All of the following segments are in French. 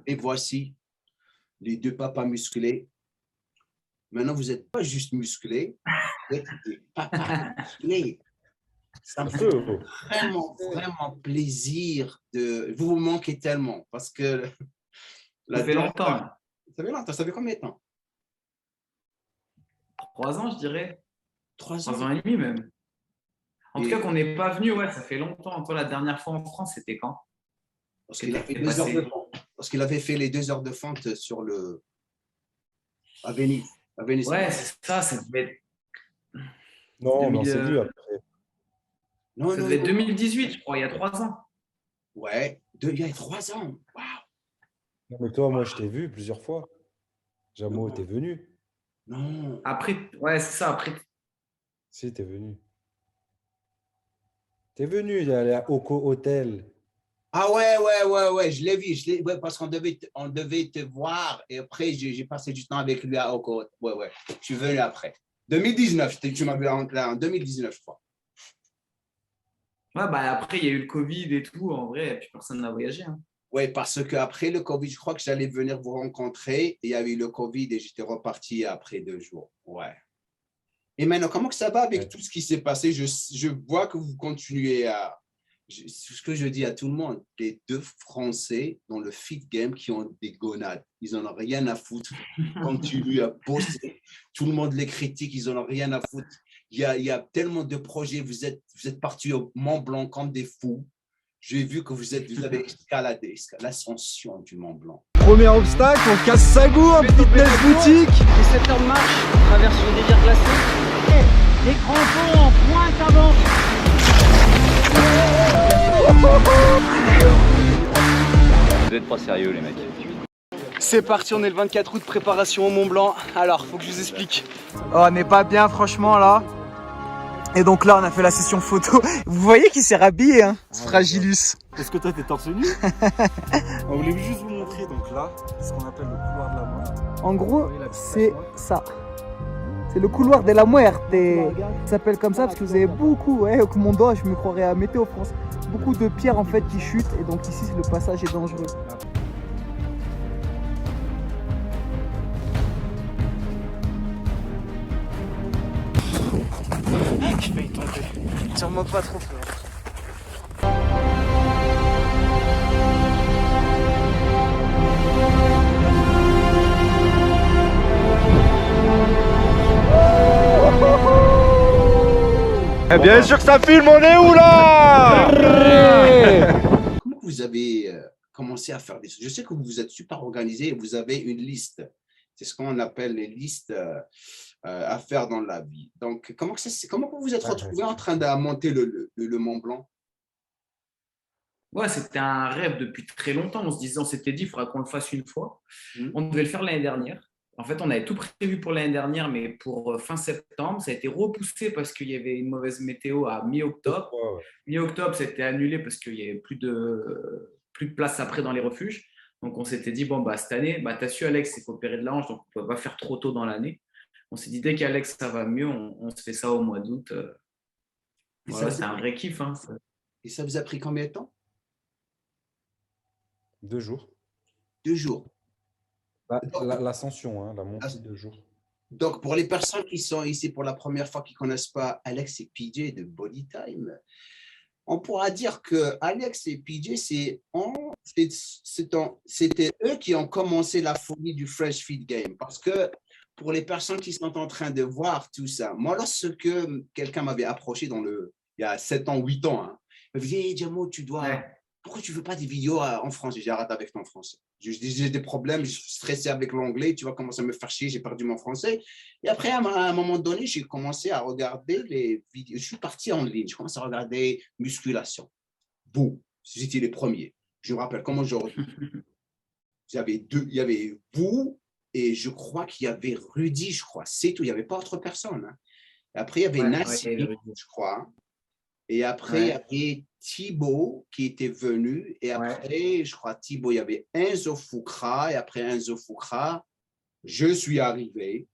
Et voici les deux papas musclés. Maintenant, vous n'êtes pas juste musclés, vous êtes des papas musclés. Ça me fait vraiment, vraiment plaisir de... Vous manquez tellement parce que... Ça fait longtemps. Ça fait longtemps. Ça fait combien de temps? 3 ans, je dirais. 3 3 ans. ans et demi même. En tout Et cas, qu'on n'est pas venu, ouais, ça fait longtemps. Toi, la dernière fois en France, c'était quand? parce qu'il a fait 2 heures de fente. Parce qu'il avait fait les 2 heures de fente sur le... à Venise. À Venise. Ouais, c'est ça, ça devait être Non, mais on 2000, s'est vu après. Non, ça non, devait être non. 2018, je crois, il y a 3 ans. Ouais, il y a 3 ans. Waouh. Non, mais toi, moi, je t'ai vu plusieurs fois. Jamo, t'es venu. Non. Après, ouais, c'est ça, après. Si, t'es venu. T'es venu, il est allé à Oko Hotel. Ah ouais, je l'ai vu, ouais, parce on devait te voir et après j'ai passé du temps avec lui à Oko. Ouais, je suis venu après. 2019, tu m'as vu en 2019, je crois. Ouais, bah après, il y a eu le Covid et tout, en vrai, et puis personne n'a voyagé. Hein. Oui, parce qu'après le Covid, je crois que j'allais venir vous rencontrer. Il y a eu le Covid et j'étais reparti après 2 jours. Ouais. Et maintenant, comment que ça va avec tout ce qui s'est passé? Je vois que vous continuez à... ce que je dis à tout le monde, les deux Français dans le fit game qui ont des gonades. Ils n'en ont rien à foutre. Ils continuent à bosser. Tout le monde les critique. Ils n'en ont rien à foutre. Il y a tellement de projets. Vous êtes partis au Mont Blanc comme des fous. J'ai vu que vous avez escaladé l'ascension du Mont Blanc. Premier obstacle, on casse Sagou, un fitness boutique. Et 7 heures de marche, on traverse une rivière glacée. Les crampons en pointe avant. Vous êtes pas sérieux les mecs. C'est parti, on est le 24 août, préparation au Mont Blanc. Alors, faut que je vous explique. Oh, on n'est pas bien franchement là. Et donc là, on a fait la session photo. Vous voyez qu'il s'est rhabillé, hein, ce Fragilus. Est-ce que toi t'es torse nu? On voulait juste vous montrer, donc là, c'est ce qu'on appelle le couloir de la mort. En gros, c'est ça. C'est le couloir de la muerte. Ça s'appelle comme ça parce que vous avez beaucoup, ouais, avec mon doigt, je me croirais à Météo France. Beaucoup de pierres en fait qui chutent et donc ici le passage est dangereux. Je vais y tomber. Tire-moi pas trop fort. Eh bien sûr que ça filme, on est où là? Comment vous avez commencé à faire des choses? Je sais que vous êtes super organisé et vous avez une liste. C'est ce qu'on appelle les listes à faire dans la vie. Donc, comment vous vous êtes retrouvé en train de monter le Mont Blanc? Ouais, c'était un rêve depuis très longtemps. On s'était dit, il faudra qu'on le fasse une fois. On devait le faire l'année dernière. En fait, on avait tout prévu pour l'année dernière, mais pour fin septembre, ça a été repoussé parce qu'il y avait une mauvaise météo à mi-octobre. Mi-octobre, c'était annulé parce qu'il n'y avait plus de place après dans les refuges. Donc, on s'était dit, bon, bah, cette année, bah, tu as su, Alex, il faut opérer de la hanche, donc on ne peut pas faire trop tôt dans l'année. On s'est dit, dès qu'Alex, ça va mieux, on se fait ça au mois d'août. Voilà, c'est un vrai kiff. Hein, et ça vous a pris combien de temps? 2 jours. 2 jours. L'ascension, hein, la montée, 2 jours. Donc, pour les personnes qui sont ici pour la première fois, qui ne connaissent pas Alex et PJ de Bodytime, on pourra dire que Alex et PJ, c'était eux qui ont commencé la folie du Fresh Fit Game. Parce que pour les personnes qui sont en train de voir tout ça, moi, lorsque quelqu'un m'avait approché il y a 7 ans, 8 ans, hein, il me dit, hey, Jamo, pourquoi tu ne veux pas des vidéos en français? J'ai arrêté avec ton français. J'ai des problèmes, je suis stressé avec l'anglais, tu vas commencer à me faire chier, j'ai perdu mon français. Et après, à un moment donné, j'ai commencé à regarder les vidéos. Je suis parti en ligne, je commence à regarder musculation. Vous, c'était les premiers. Je me rappelle comment aujourd'hui. Il y avait vous et je crois qu'il y avait Rudy, je crois. C'est tout, il n'y avait pas autre personne. Hein. Et après, il y avait Nassi, je crois. Et après, il y avait Thibaut qui était venu. Et après, je crois, Thibaut, il y avait Enzo Fukra. Et après Enzo Fukra, je suis arrivé.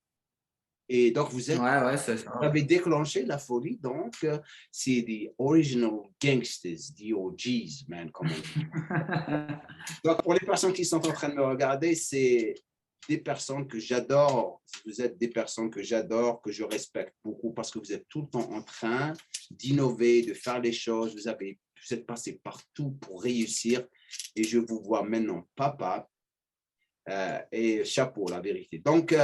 Et donc, vous avez déclenché la folie. Donc, c'est des original gangsters, the OGs, man, comme on dit. Donc, pour les personnes qui sont en train de me regarder, c'est des personnes que j'adore. Vous êtes des personnes que j'adore, que je respecte beaucoup parce que vous êtes tout le temps en train d'innover, de faire les choses. Vous êtes passé partout pour réussir et je vous vois maintenant papa. Et chapeau, la vérité. Donc,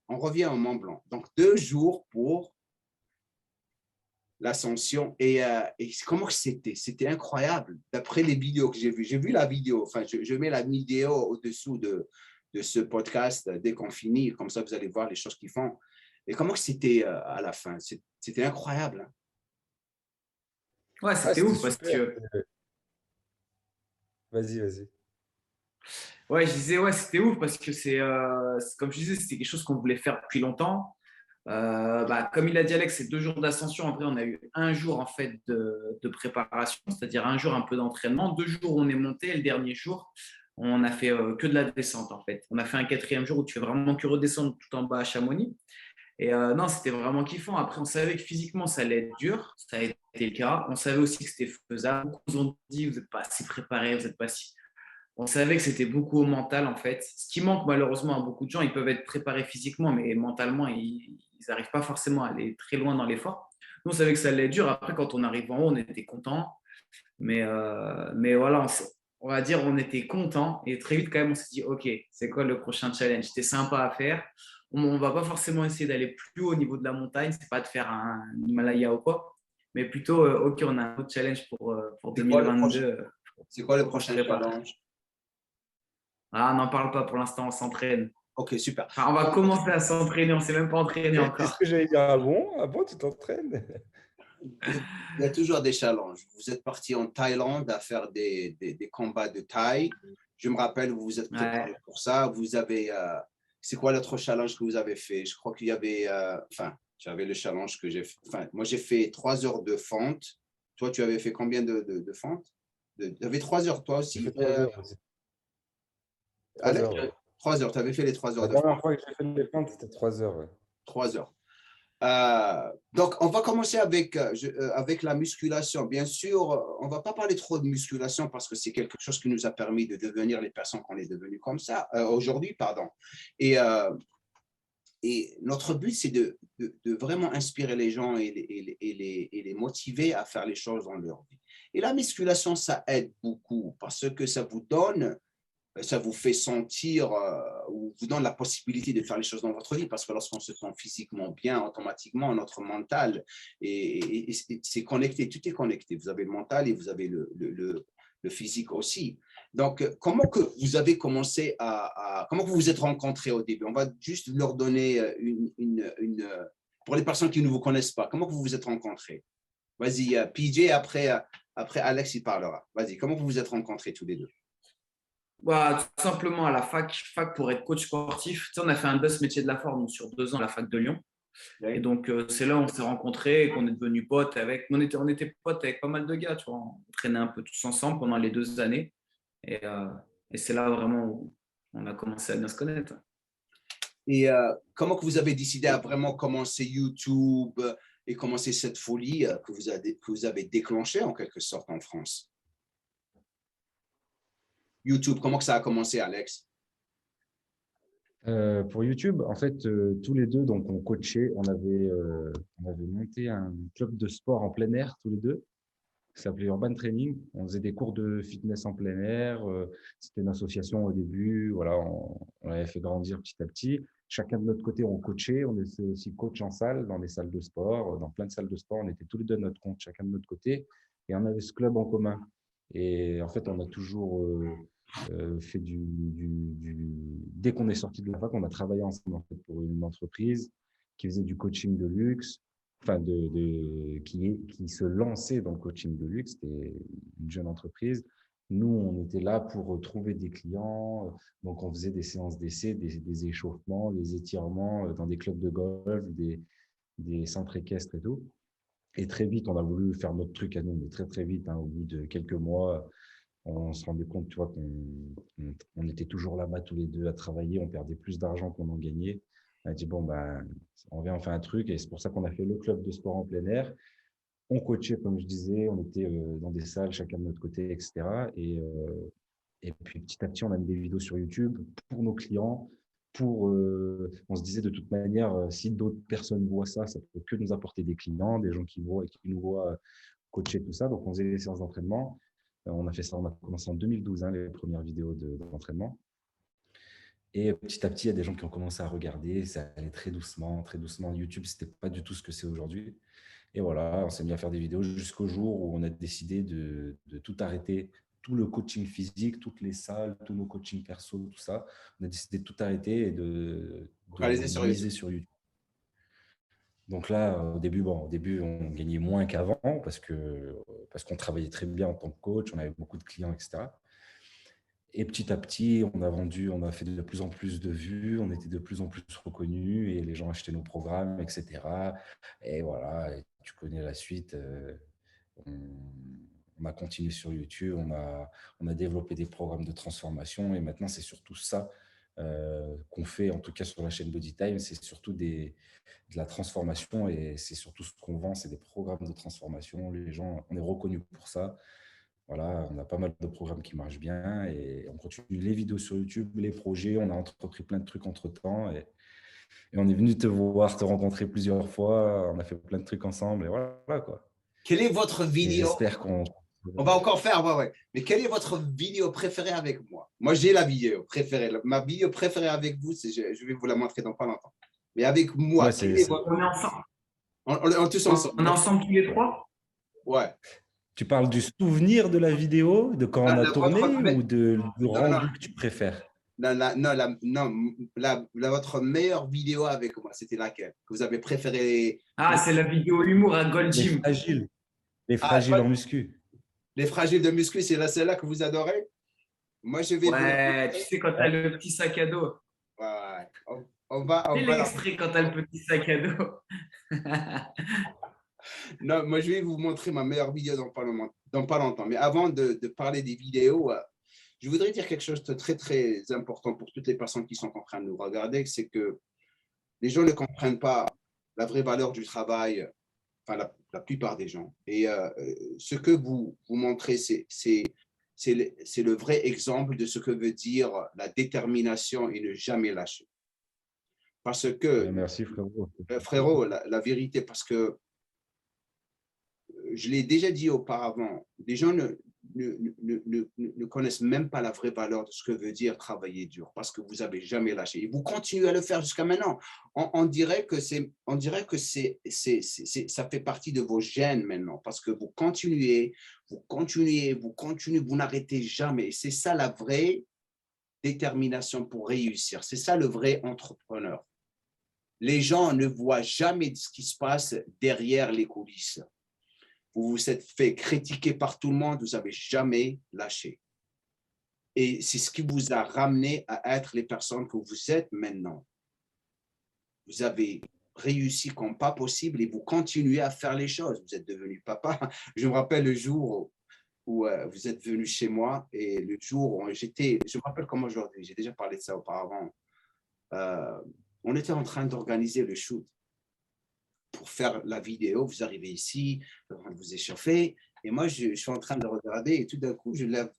on revient au Mont Blanc. Donc, 2 jours pour l'ascension. Et comment c'était? C'était incroyable. D'après les vidéos que j'ai vu la vidéo. Enfin, je mets la vidéo au-dessous de ce podcast dès qu'on finit. Comme ça, vous allez voir les choses qu'ils font. Et comment c'était à la fin? C'était incroyable. Hein? Ouais, c'était ouf parce que… Vas-y. Ouais, je disais, ouais, c'était ouf parce que comme je disais, c'était quelque chose qu'on voulait faire depuis longtemps. Comme il a dit Alex, c'est 2 jours d'ascension. Après, on a eu 1 jour en fait de préparation, c'est-à-dire 1 jour un peu d'entraînement. 2 jours où on est monté et le dernier jour, on a fait que de la descente en fait. On a fait un 4e jour où tu fais vraiment que redescendre tout en bas à Chamonix. Et non, c'était vraiment kiffant. Après, on savait que physiquement, ça allait être dur. Ça a été le cas. On savait aussi que c'était faisable. Beaucoup nous ont dit, vous n'êtes pas assez préparés, vous n'êtes pas si… On savait que c'était beaucoup au mental, en fait. Ce qui manque malheureusement à beaucoup de gens, ils peuvent être préparés physiquement, mais mentalement, ils n'arrivent pas forcément à aller très loin dans l'effort. Nous, on savait que ça allait être dur. Après, quand on arrive en haut, on était content. Mais voilà, on va dire on était content. Et très vite, quand même, on s'est dit, OK, c'est quoi le prochain challenge? C'était sympa à faire. On ne va pas forcément essayer d'aller plus haut au niveau de la montagne. Ce n'est pas de faire un Himalaya ou quoi. Mais plutôt, OK, on a un autre challenge pour 2022. C'est quoi le prochain challenge? Ah, n'en parle pas pour l'instant, on s'entraîne. Ok, super. Enfin, on va commencer à s'entraîner, on ne s'est même pas entraîné encore. Qu'est-ce que j'allais dire? Ah bon, tu t'entraînes? Il y a toujours des challenges. Vous êtes parti en Thaïlande à faire des combats de Thaï. Je me rappelle, vous vous êtes préparé pour ça. Vous avez, c'est quoi l'autre challenge que vous avez fait? Je crois qu'il y avait, j'avais le challenge que j'ai fait. Enfin, moi, j'ai fait 3 heures de fente. Toi, tu avais fait combien de fente? Tu avais 3 heures, toi aussi? 3 heures, ouais. 3 heures, tu avais fait les 3 heures. La dernière fois que j'ai fait les fentes, c'était 3 heures. Ouais. 3 heures. Donc, on va commencer avec la musculation. Bien sûr, on ne va pas parler trop de musculation parce que c'est quelque chose qui nous a permis de devenir les personnes qu'on est devenues comme ça, aujourd'hui, pardon. Et notre but, c'est de vraiment inspirer les gens et les motiver à faire les choses dans leur vie. Et la musculation, ça aide beaucoup parce que ça vous donne… ça vous fait sentir ou vous donne la possibilité de faire les choses dans votre vie parce que lorsqu'on se sent physiquement bien, automatiquement, notre mental c'est connecté, tout est connecté. Vous avez le mental et vous avez le physique aussi. Donc, comment que vous avez commencé comment que vous vous êtes rencontrés au début? On va juste leur donner pour les personnes qui ne vous connaissent pas, comment que vous vous êtes rencontrés? Vas-y, PJ, après Alex, il parlera. Vas-y, comment vous vous êtes rencontrés tous les deux? Tout simplement à la fac pour être coach sportif. Tu sais, on a fait un BUS métier de la forme sur 2 ans à la fac de Lyon. Oui. Et donc, c'est là où on s'est rencontrés et qu'on est devenus potes avec… On était potes avec pas mal de gars, tu vois. On traînait un peu tous ensemble pendant les 2 années. Et c'est là vraiment où on a commencé à bien se connaître. Et comment que vous avez décidé à vraiment commencer YouTube et commencer cette folie que vous avez déclenchée en quelque sorte en France? YouTube, comment que ça a commencé, Alex? Pour YouTube, en fait, tous les deux, donc on coachait, on avait monté un club de sport en plein air, tous les deux, qui s'appelait Urban Training. On faisait des cours de fitness en plein air. C'était une association au début. Voilà, on avait fait grandir petit à petit. Chacun de notre côté, on coachait. On était aussi coach en salle, dans des salles de sport, dans plein de salles de sport. On était tous les deux de notre compte, chacun de notre côté. Et on avait ce club en commun. Et en fait, on a toujours fait dès qu'on est sorti de la fac, on a travaillé ensemble en fait, pour une entreprise qui faisait du coaching de luxe, enfin qui se lançait dans le coaching de luxe. C'était une jeune entreprise. Nous, on était là pour trouver des clients. Donc, on faisait des séances d'essai, des échauffements, des étirements dans des clubs de golf, des centres équestres et tout. Et très vite, on a voulu faire notre truc à nous, mais très, très vite. Hein, au bout de quelques mois, on se rendait compte, tu vois, qu'on était toujours là-bas tous les deux à travailler. On perdait plus d'argent qu'on en gagnait. On a dit, bon, ben, on vient, on fait un truc. Et c'est pour ça qu'on a fait le club de sport en plein air. On coachait, comme je disais, on était dans des salles, chacun de notre côté, etc. Et puis petit à petit, on a mis des vidéos sur YouTube pour nos clients. On se disait de toute manière, si d'autres personnes voient ça, ça peut que nous apporter des clients, des gens qui voient et qui nous voient coacher tout ça. Donc, on faisait des séances d'entraînement. On a fait ça, on a commencé en 2012, hein, les premières vidéos d'entraînement. Et petit à petit, il y a des gens qui ont commencé à regarder. Ça allait très doucement, très doucement. YouTube, c'était pas du tout ce que c'est aujourd'hui. Et voilà, on s'est mis à faire des vidéos jusqu'au jour où on a décidé de tout arrêter, tout le coaching physique, toutes les salles, tous nos coachings perso, tout ça. On a décidé de tout arrêter et de miser sur YouTube. Donc là, au début, on gagnait moins qu'avant parce qu'on travaillait très bien en tant que coach, on avait beaucoup de clients, etc. Et petit à petit, on a fait de plus en plus de vues, on était de plus en plus reconnus et les gens achetaient nos programmes, etc. Et voilà, et tu connais la suite. On a continué sur YouTube, on a développé des programmes de transformation et maintenant, c'est surtout ça qu'on fait, en tout cas sur la chaîne BodyTime, c'est surtout de la transformation et c'est surtout ce qu'on vend, c'est des programmes de transformation. Les gens, on est reconnus pour ça. Voilà, on a pas mal de programmes qui marchent bien et on continue les vidéos sur YouTube, les projets. On a entrepris plein de trucs entre-temps et on est venu te voir, te rencontrer plusieurs fois. On a fait plein de trucs ensemble et voilà quoi. Quelle est votre vidéo? J'espère qu'on... On va encore faire, ouais. Mais quelle est votre vidéo préférée avec moi? Moi, j'ai la vidéo préférée. Ma vidéo préférée avec vous, je vais vous la montrer dans pas longtemps. Mais avec moi, on est ensemble. On est tous ensemble. On est ensemble tous les trois? Ouais. Tu parles du souvenir de la vidéo, de quand on a tourné ou du rendu que tu préfères? Votre meilleure vidéo avec moi, c'était laquelle? Que vous avez préféré? Ah, c'est la vidéo humour à Gold Gym. Les fragiles en muscu. Les fragiles de muscu, c'est celle-là que vous adorez? Moi, je vais. Ouais, tu sais, quand tu as le petit sac à dos. Ouais. On va l'extrait quand tu as le petit sac à dos. Non, moi, je vais vous montrer ma meilleure vidéo dans pas longtemps. Mais avant de parler des vidéos, je voudrais dire quelque chose de très, très important pour toutes les personnes qui sont en train de nous regarder, c'est que les gens ne comprennent pas la vraie valeur du travail, enfin, la plupart des gens. Et ce que vous montrez, c'est le vrai exemple de ce que veut dire la détermination et ne jamais lâcher. Parce que… Merci, frérot. Frérot, la vérité, parce que je l'ai déjà dit auparavant, les gens ne connaissent même pas la vraie valeur de ce que veut dire travailler dur, parce que vous n'avez jamais lâché. Et vous continuez à le faire jusqu'à maintenant. On dirait que ça fait partie de vos gènes maintenant, parce que vous continuez, vous n'arrêtez jamais. C'est ça la vraie détermination pour réussir. C'est ça le vrai entrepreneur. Les gens ne voient jamais ce qui se passe derrière les coulisses. Vous vous êtes fait critiquer par tout le monde, vous n'avez jamais lâché. Et c'est ce qui vous a ramené à être les personnes que vous êtes maintenant. Vous avez réussi comme pas possible et vous continuez à faire les choses. Vous êtes devenu papa. Je me rappelle le jour où vous êtes venu chez moi et le jour où je me rappelle comme aujourd'hui, j'ai déjà parlé de ça auparavant. On était en train d'organiser le shoot pour faire la vidéo. Vous arrivez ici, vous échauffez, et moi, je suis en train de regarder, et tout d'un coup, je lève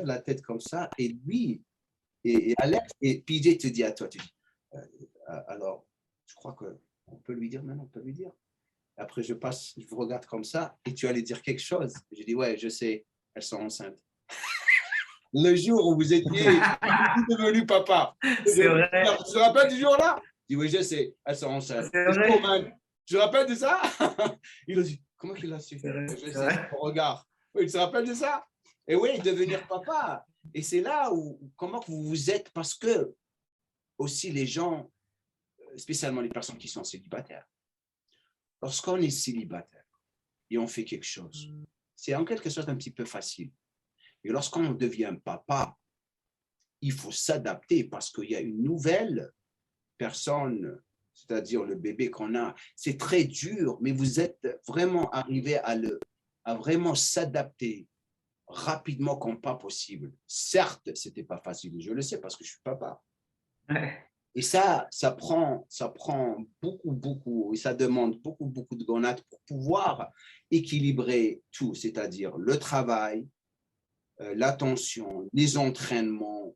la tête comme ça, et lui, et Alex, et PJ te dit à toi, tu dis, alors, je crois qu'on peut lui dire maintenant, on peut lui dire. Après, je vous regarde comme ça, et tu allais dire quelque chose. Je dis, ouais, je sais, elles sont enceintes. Le jour où vous étiez devenu papa. C'est vrai. Tu te rappelles du jour-là? Je dis, oui, je sais, elles sont enceintes. Tu te rappelles de ça? Il a dit, comment qu'il a su? Je sais, son regard. Oui, tu te rappelles de ça? Et oui, devenir papa. Et c'est là où, comment vous êtes, parce que aussi les gens, spécialement les personnes qui sont célibataires, lorsqu'on est célibataire et on fait quelque chose, c'est en quelque sorte un petit peu facile. Et lorsqu'on devient papa, il faut s'adapter parce qu'il y a une nouvelle personne, c'est-à-dire le bébé qu'on a. C'est très dur, mais vous êtes vraiment arrivé à vraiment s'adapter rapidement comme pas possible. Certes, ce n'était pas facile, je le sais parce que je suis papa. Ouais. Et ça prend beaucoup, et ça demande beaucoup de gonades pour pouvoir équilibrer tout, c'est-à-dire le travail, l'attention, les entraînements,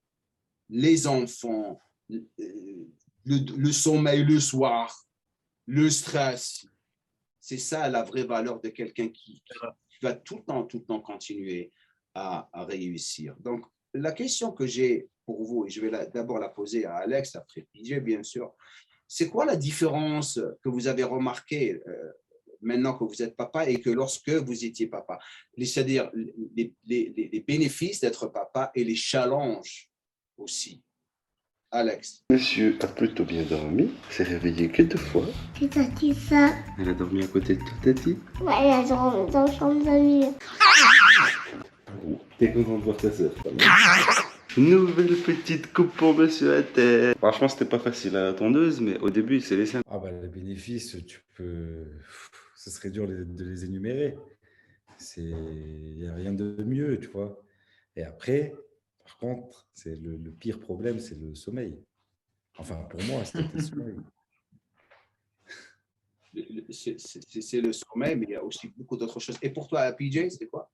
les enfants, le sommeil le soir, le stress. C'est ça la vraie valeur de quelqu'un qui va tout le temps continuer à réussir. Donc, la question que j'ai pour vous, et je vais d'abord la poser à Alex, après PJ, bien sûr, c'est quoi la différence que vous avez remarquée maintenant que vous êtes papa et que lorsque vous étiez papa? C'est-à-dire les bénéfices d'être papa et les challenges aussi. Alex. Monsieur a plutôt bien dormi, s'est réveillé quelques fois. C'est t'as dit ça? Elle a dormi à côté de toi, Tati? Ouais, elle a dormi dans la chambre d'amis. T'es content de voir ta sœur, quand même. Nouvelle petite coupe pour monsieur à terre. Franchement, c'était pas facile à la tondeuse, mais au début, il s'est laissé. Ah bah les bénéfices, ce serait dur de les énumérer. Il n'y a rien de mieux, tu vois. Et après, par contre, c'est le pire problème, c'est le sommeil. Enfin, pour moi, c'était le sommeil. C'est le sommeil, mais il y a aussi beaucoup d'autres choses. Et pour toi, PJ, c'est quoi?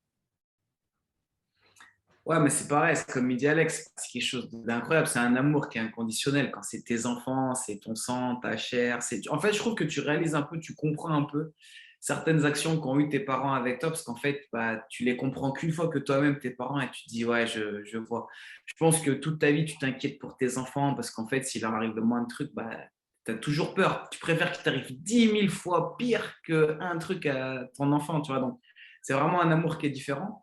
Ouais, mais c'est pareil, c'est comme il dit Alex, c'est quelque chose d'incroyable, c'est un amour qui est inconditionnel. Quand c'est tes enfants, c'est ton sang, ta chair. En fait, je trouve que tu réalises un peu, tu comprends un peu certaines actions qu'ont eu tes parents avec toi, parce qu'en fait, bah, tu les comprends qu'une fois que toi-même, tes parents, et tu te dis, ouais, je vois. Je pense que toute ta vie, tu t'inquiètes pour tes enfants, parce qu'en fait, s'il leur arrive le moins de trucs, bah, tu as toujours peur. Tu préfères qu'il t'arrive 10 000 fois pire qu'un truc à ton enfant, tu vois. Donc, c'est vraiment un amour qui est différent.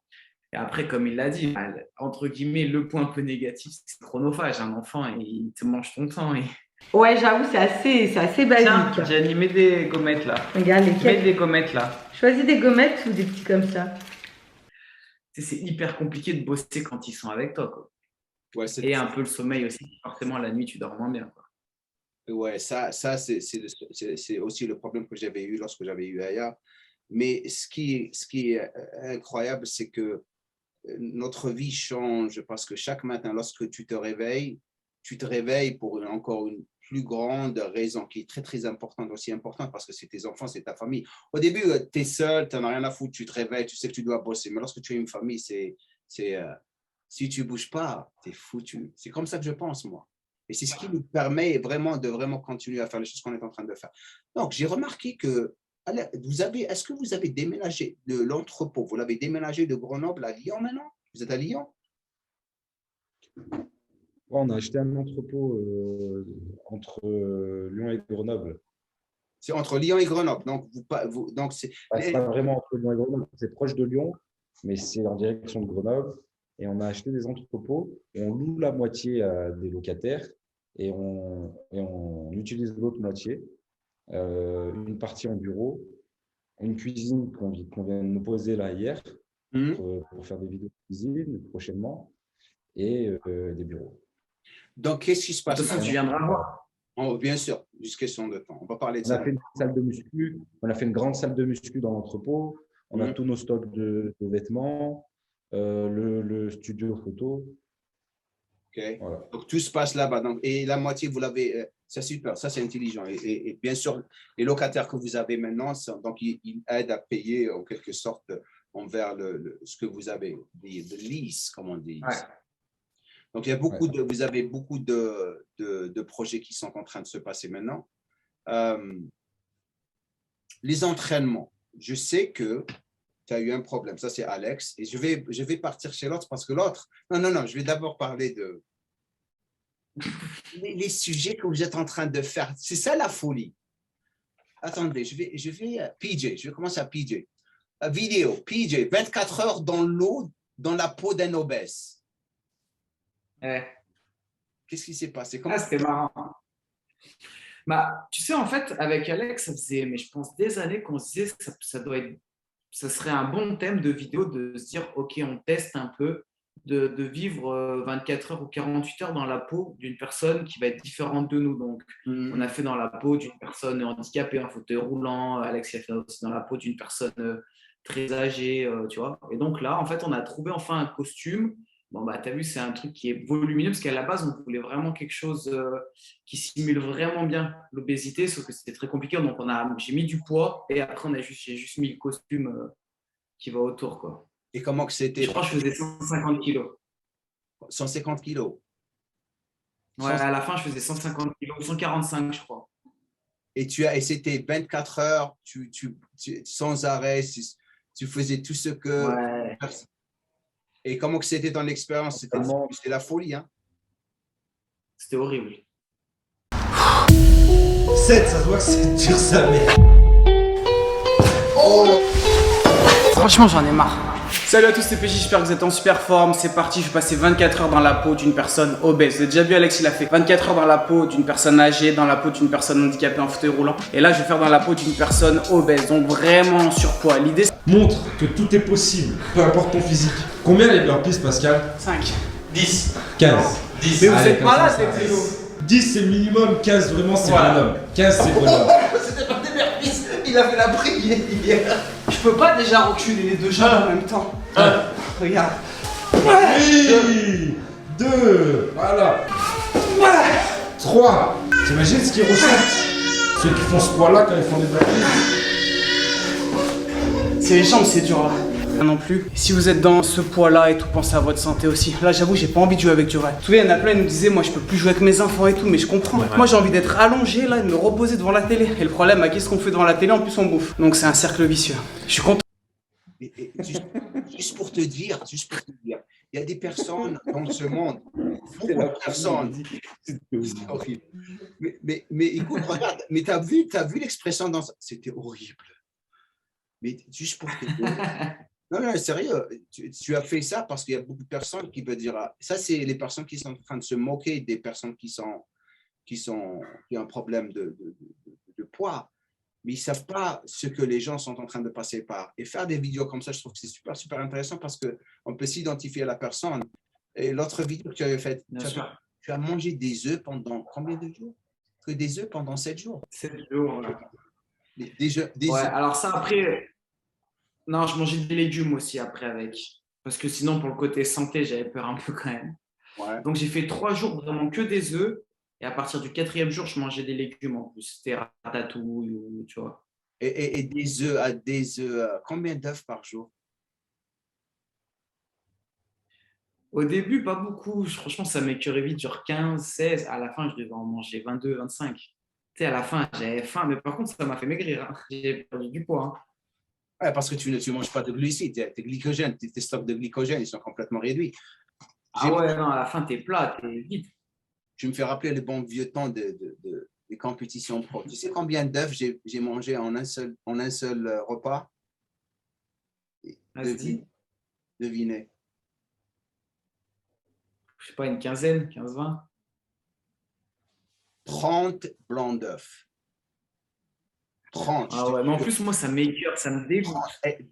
Et après, comme il l'a dit, entre guillemets, le point un peu négatif, c'est chronophage. Un enfant, il te mange ton temps. Ouais, j'avoue, c'est assez basique. Tiens, j'ai animé des gommettes là. Regarde lesquelles. Mets des gommettes là. Choisis des gommettes ou des petits comme ça. C'est hyper compliqué de bosser quand ils sont avec toi, quoi. Ouais, et un peu le sommeil aussi. Forcément, la nuit, tu dors moins bien, quoi. Ouais, ça c'est aussi le problème que j'avais eu lorsque j'avais eu Aya. Mais ce qui est incroyable, c'est que notre vie change parce que chaque matin, lorsque tu te réveilles pour encore une plus grande raison qui est très, très importante, aussi importante parce que c'est tes enfants, c'est ta famille. Au début, tu es seul, tu n'en as rien à foutre, tu te réveilles, tu sais que tu dois bosser. Mais lorsque tu as une famille, si tu ne bouges pas, tu es foutu. C'est comme ça que je pense, moi. Et c'est ce qui nous permet de continuer à faire les choses qu'on est en train de faire. Donc, j'ai remarqué que est-ce que vous avez déménagé de l'entrepôt? Vous l'avez déménagé de Grenoble à Lyon maintenant? Vous êtes à Lyon? On a acheté un entrepôt entre Lyon et Grenoble. C'est entre Lyon et Grenoble. Donc c'est pas vraiment entre Lyon et Grenoble, c'est proche de Lyon, mais c'est en direction de Grenoble. Et on a acheté des entrepôts et on loue la moitié à des locataires et on utilise l'autre moitié. Une partie en bureau, une cuisine qu'on vient de nous poser là hier pour faire des vidéos de cuisine prochainement et des bureaux. Donc, qu'est-ce qui se passe? De toute façon, tu viendras voir. Oh, bien sûr, juste question de temps. On va parler de ça. On a fait une salle de muscu, on a fait une grande salle de muscu dans l'entrepôt. On a tous nos stocks de vêtements, le studio photo. Okay. Voilà. Donc, tout se passe là-bas. Et la moitié, vous l'avez, c'est super, ça c'est intelligent. Et bien sûr, les locataires que vous avez maintenant, donc ils aident à payer en quelque sorte envers ce que vous avez, de lease, comme on dit. Ouais. Donc, vous avez beaucoup de projets qui sont en train de se passer maintenant. Les entraînements, je sais que tu as eu un problème. Ça, c'est Alex. Et je vais partir chez l'autre parce que l'autre… Non, je vais d'abord parler de les sujets que vous êtes en train de faire. C'est ça la folie. Attendez, je vais PJ, je vais commencer à PJ. Vidéo, PJ, 24 heures dans l'eau, dans la peau d'un obèse. Qu'est-ce qui s'est passé? C'était marrant. Bah, tu sais, en fait, avec Alex, ça faisait, mais je pense, des années qu'on se disait que ça serait un bon thème de vidéo de se dire, OK, on teste un peu de vivre 24 heures ou 48 heures dans la peau d'une personne qui va être différente de nous. Donc, on a fait dans la peau d'une personne handicapée, un fauteuil roulant. Alex a fait aussi dans la peau d'une personne très âgée, tu vois. Et donc là, en fait, on a trouvé enfin un costume Bon, bah, tu as vu, c'est un truc qui est volumineux parce qu'à la base, on voulait vraiment quelque chose qui simule vraiment bien l'obésité, sauf que c'était très compliqué. Donc, j'ai mis du poids et après, j'ai juste mis le costume qui va autour, quoi. Et comment que c'était? Je crois que je faisais 150 kilos. 150 kilos. Ouais, à la fin, je faisais 150 kilos, 145, je crois. Et c'était 24 heures, sans arrêt, tu faisais tout ce que... Ouais. Et comment que c'était ton expérience? C'était la folie, hein? C'était horrible. 7, ça se voit que c'est dur ça, mais... Franchement, j'en ai marre. Salut à tous, c'est PJ, j'espère que vous êtes en super forme. C'est parti, je vais passer 24 heures dans la peau d'une personne obèse. Vous avez déjà vu Alex, il a fait 24 heures dans la peau d'une personne âgée, dans la peau d'une personne handicapée en fauteuil roulant. Et là, je vais faire dans la peau d'une personne obèse, donc vraiment en surpoids. L'idée, montre que tout est possible, peu importe ton physique. Combien les burpees, Pascal? 5, 10, 15, 10. Mais vous êtes malade, les vélos. 10 c'est le minimum, 15 vraiment c'est bonhomme. 15 c'est bonhomme. C'était pas des burpees, il a fait la prière hier. Je peux pas déjà reculer les deux jambes en même temps. Regarde. Oui, 2, voilà. 3. T'imagines ce qu'ils ressentent? Ceux qui font ce poids-là quand ils font des burpees. C'est les jambes, c'est dur là. Non plus. Si vous êtes dans ce poids-là et tout, pensez à votre santé aussi. Là, j'avoue, j'ai pas envie de jouer avec du vrai. Vous savez, il y en a plein, ils nous disaient, moi, je peux plus jouer avec mes enfants et tout, mais je comprends. Ouais. Moi, j'ai envie d'être allongé là, et de me reposer devant la télé. Et le problème, qu'est-ce qu'on fait devant la télé? En plus, on bouffe. Donc, c'est un cercle vicieux. Je suis content. Juste pour te dire, il y a des personnes dans ce monde, beaucoup de personnes. C'est horrible. Mais écoute, regarde, mais t'as vu l'expression dans ça? C'était horrible. Mais juste pour te dire. Non, sérieux, tu as fait ça parce qu'il y a beaucoup de personnes qui peuvent dire, ça c'est les personnes qui sont en train de se moquer des personnes qui ont un problème de poids, mais ils ne savent pas ce que les gens sont en train de passer par. Et faire des vidéos comme ça, je trouve que c'est super, super intéressant parce qu'on peut s'identifier à la personne. Et l'autre vidéo que tu avais faite, tu as mangé des œufs pendant combien de jours? Que des œufs pendant 7 jours. 7 jours, ouais. Des œufs. Alors ça, après... Non, je mangeais des légumes aussi après avec. Parce que sinon, pour le côté santé, j'avais peur un peu quand même. Ouais. Donc, j'ai fait 3 jours vraiment que des œufs. Et à partir du 4e jour, je mangeais des légumes en plus. C'était ratatouille ou tu vois. Et des œufs, combien d'œufs par jour? Au début, pas beaucoup. Franchement, ça m'écœurait vite, genre 15, 16. À la fin, je devais en manger 22, 25. Tu sais, à la fin, j'avais faim. Mais par contre, ça m'a fait maigrir. Hein. J'ai perdu du poids. Hein. Ouais, parce que tu ne manges pas de glucides, tes glycogènes, tes stocks de glycogène, ils sont complètement réduits. Ah ouais, non, à la fin, t'es plat, t'es vide. Je me fais rappeler le bon vieux temps des compétitions pro. Tu sais combien d'œufs j'ai mangé en un seul repas? Devinez. Je sais pas, une quinzaine, 15-20. 30 blancs d'œufs. 30. Ah ouais, mais en plus, moi, ça m'écoeure, ça me dégoûte.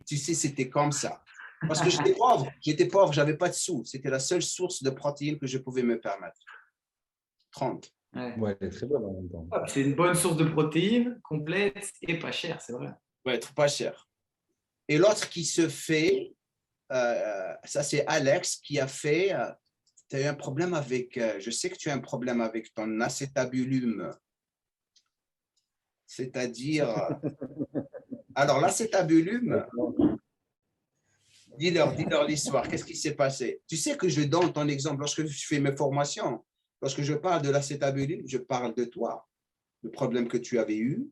Tu sais, c'était comme ça. Parce que j'étais pauvre, j'avais pas de sous. C'était la seule source de protéines que je pouvais me permettre. 30. Ouais, elle est très bonne en même temps. C'est une bonne source de protéines, complète et pas chère, c'est vrai. Ouais, pas cher. Et l'autre qui se fait, ça c'est Alex qui a fait, tu as eu un problème avec, je sais que tu as un problème avec ton acétabulum. C'est-à-dire, alors l'acétabulum, dis-leur l'histoire, qu'est-ce qui s'est passé? Tu sais que je donne ton exemple, lorsque je fais mes formations, lorsque je parle de l'acétabulum, je parle de toi, le problème que tu avais eu,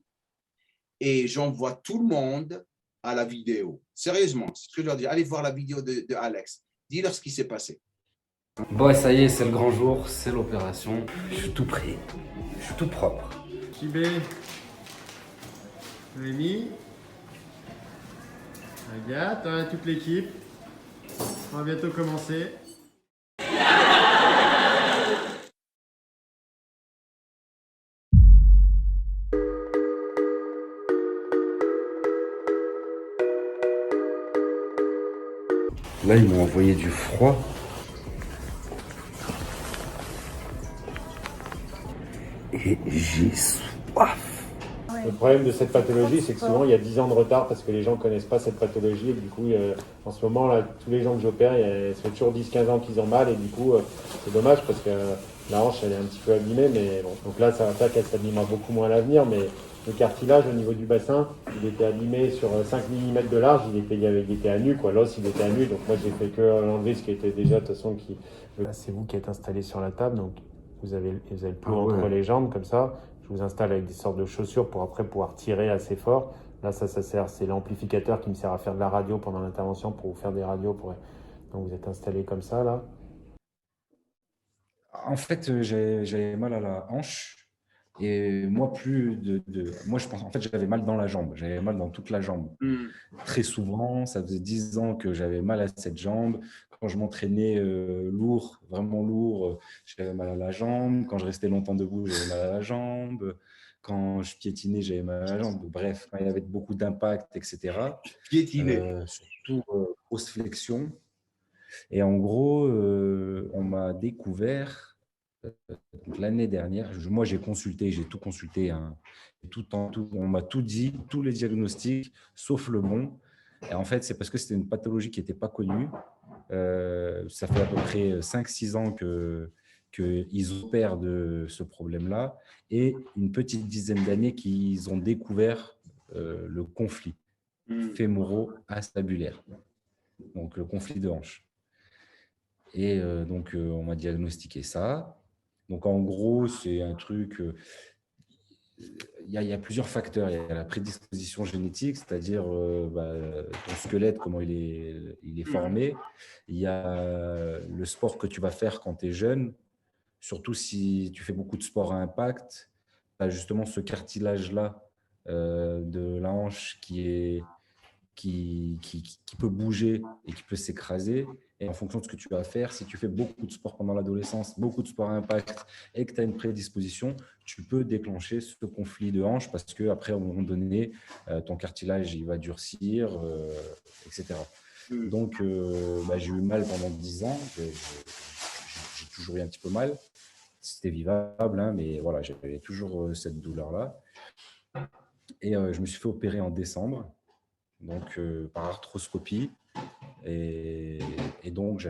et j'envoie tout le monde à la vidéo. Sérieusement, c'est ce que je leur dis, allez voir la vidéo de Alex, dis-leur ce qui s'est passé. Bon, ça y est, c'est le grand jour, c'est l'opération, je suis tout prêt, je suis tout propre. Kibé. Rémi, regarde, t'as toute l'équipe. On va bientôt commencer. Là, ils m'ont envoyé du froid. Et j'ai soif. Le problème de cette pathologie, c'est que souvent il y a 10 ans de retard parce que les gens ne connaissent pas cette pathologie et du coup, en ce moment, là, tous les gens que j'opère, ça fait toujours 10-15 ans qu'ils ont mal et du coup, c'est dommage parce que la hanche, elle est un petit peu abîmée, mais bon, donc là, ça va faire qu'elle s'abîmera beaucoup moins à l'avenir, mais le cartilage au niveau du bassin, il était abîmé sur 5 mm de large, il était à nu, quoi. L'os, il était à nu, donc moi, j'ai fait que l'enlever, ce qui était déjà, de toute façon, Là, c'est vous qui êtes installé sur la table, donc vous avez le plomb entre les jambes, comme ça. Je vous installe avec des sortes de chaussures pour après pouvoir tirer assez fort. Là, ça sert, c'est l'amplificateur qui me sert à faire de la radio pendant l'intervention pour vous faire des radios. Donc, vous êtes installé comme ça, là. En fait, j'avais mal à la hanche. Et moi, moi, je pense, en fait, j'avais mal dans la jambe. J'avais mal dans toute la jambe. Très souvent, ça faisait 10 ans que j'avais mal à cette jambe. Quand je m'entraînais lourd, vraiment lourd, j'avais mal à la jambe. Quand je restais longtemps debout, j'avais mal à la jambe. Quand je piétinais, j'avais mal à la jambe. Bref, quand il y avait beaucoup d'impact, etc. Piétiner. Surtout grosse flexion. Et en gros, on m'a découvert l'année dernière. Moi, j'ai tout consulté. Hein, on m'a tout dit, tous les diagnostics, sauf le bon. Et en fait, c'est parce que c'était une pathologie qui n'était pas connue. Ça fait à peu près 5-6 ans qu'ils opèrent de ce problème-là et une petite dizaine d'années qu'ils ont découvert le conflit fémoro-acétabulaire, donc le conflit de hanche. Et donc, on m'a diagnostiqué ça. Donc, en gros, c'est un truc… Il y a plusieurs facteurs. Il y a la prédisposition génétique, c'est-à-dire ton squelette, comment il est formé. Il y a le sport que tu vas faire quand tu es jeune, surtout si tu fais beaucoup de sport à impact. Tu as justement ce cartilage-là de la hanche qui peut bouger et qui peut s'écraser. Et en fonction de ce que tu vas faire, si tu fais beaucoup de sport pendant l'adolescence, beaucoup de sport à impact et que tu as une prédisposition, tu peux déclencher ce conflit de hanche parce qu'après, à un moment donné, ton cartilage il va durcir, etc. Donc, j'ai eu mal pendant 10 ans. J'ai toujours eu un petit peu mal. C'était vivable, hein, mais voilà, j'avais toujours cette douleur-là. Et je me suis fait opérer en décembre, donc par arthroscopie. Et donc,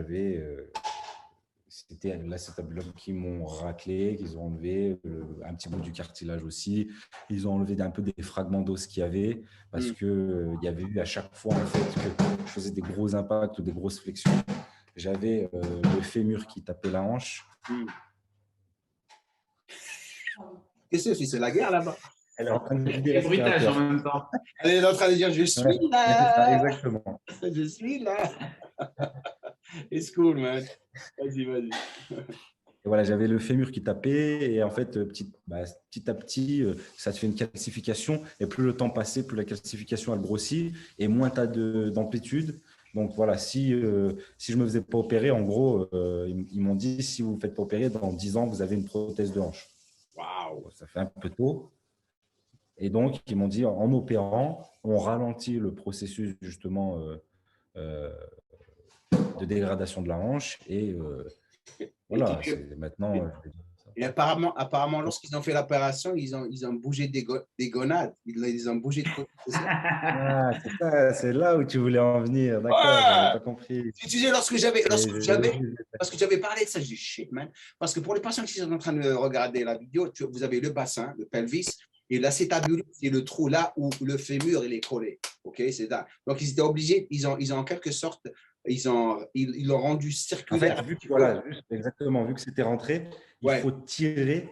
c'était l'acétabulum qui m'ont raclé, qu'ils ont enlevé, un petit bout du cartilage aussi. Ils ont enlevé un peu des fragments d'os qu'il y avait parce qu'il y avait eu à chaque fois en fait, que je faisais des gros impacts ou des grosses flexions. J'avais le fémur qui tapait la hanche. Qu'est-ce que c'est? C'est la guerre là-bas. Elle est en train de vider le bruitage en même temps. Elle est en train de dire je suis là. Exactement. Je suis là. It's cool, man. Vas-y. Et voilà, j'avais le fémur qui tapait et en fait, petit à petit, ça te fait une calcification et plus le temps passait, plus la calcification elle grossit et moins tu as d'amplitude. Donc voilà, si je ne me faisais pas opérer, en gros, ils m'ont dit si vous ne vous faites pas opérer, dans 10 ans, vous avez une prothèse de hanche. Waouh. Ça fait un peu tôt. Et donc, ils m'ont dit, en opérant, on ralentit le processus justement de dégradation de la hanche. Et voilà, maintenant… Et apparemment, lorsqu'ils ont fait l'opération, ils ont bougé des gonades. Ils ont bougé de côté. Ah, c'est ça, c'est là où tu voulais en venir. D'accord, j'avais pas compris. Tu sais, parce que j'avais parlé de ça, je dis shit, man. Parce que pour les patients qui sont en train de regarder la vidéo, vous avez le bassin, le pelvis, et l'acétabulum, c'est le trou là où le fémur il est collé. Ok, c'est là. Donc, ils étaient obligés, ils ont en quelque sorte, ils l'ont rendu circulaire. En fait, exactement, vu que c'était rentré, il faut tirer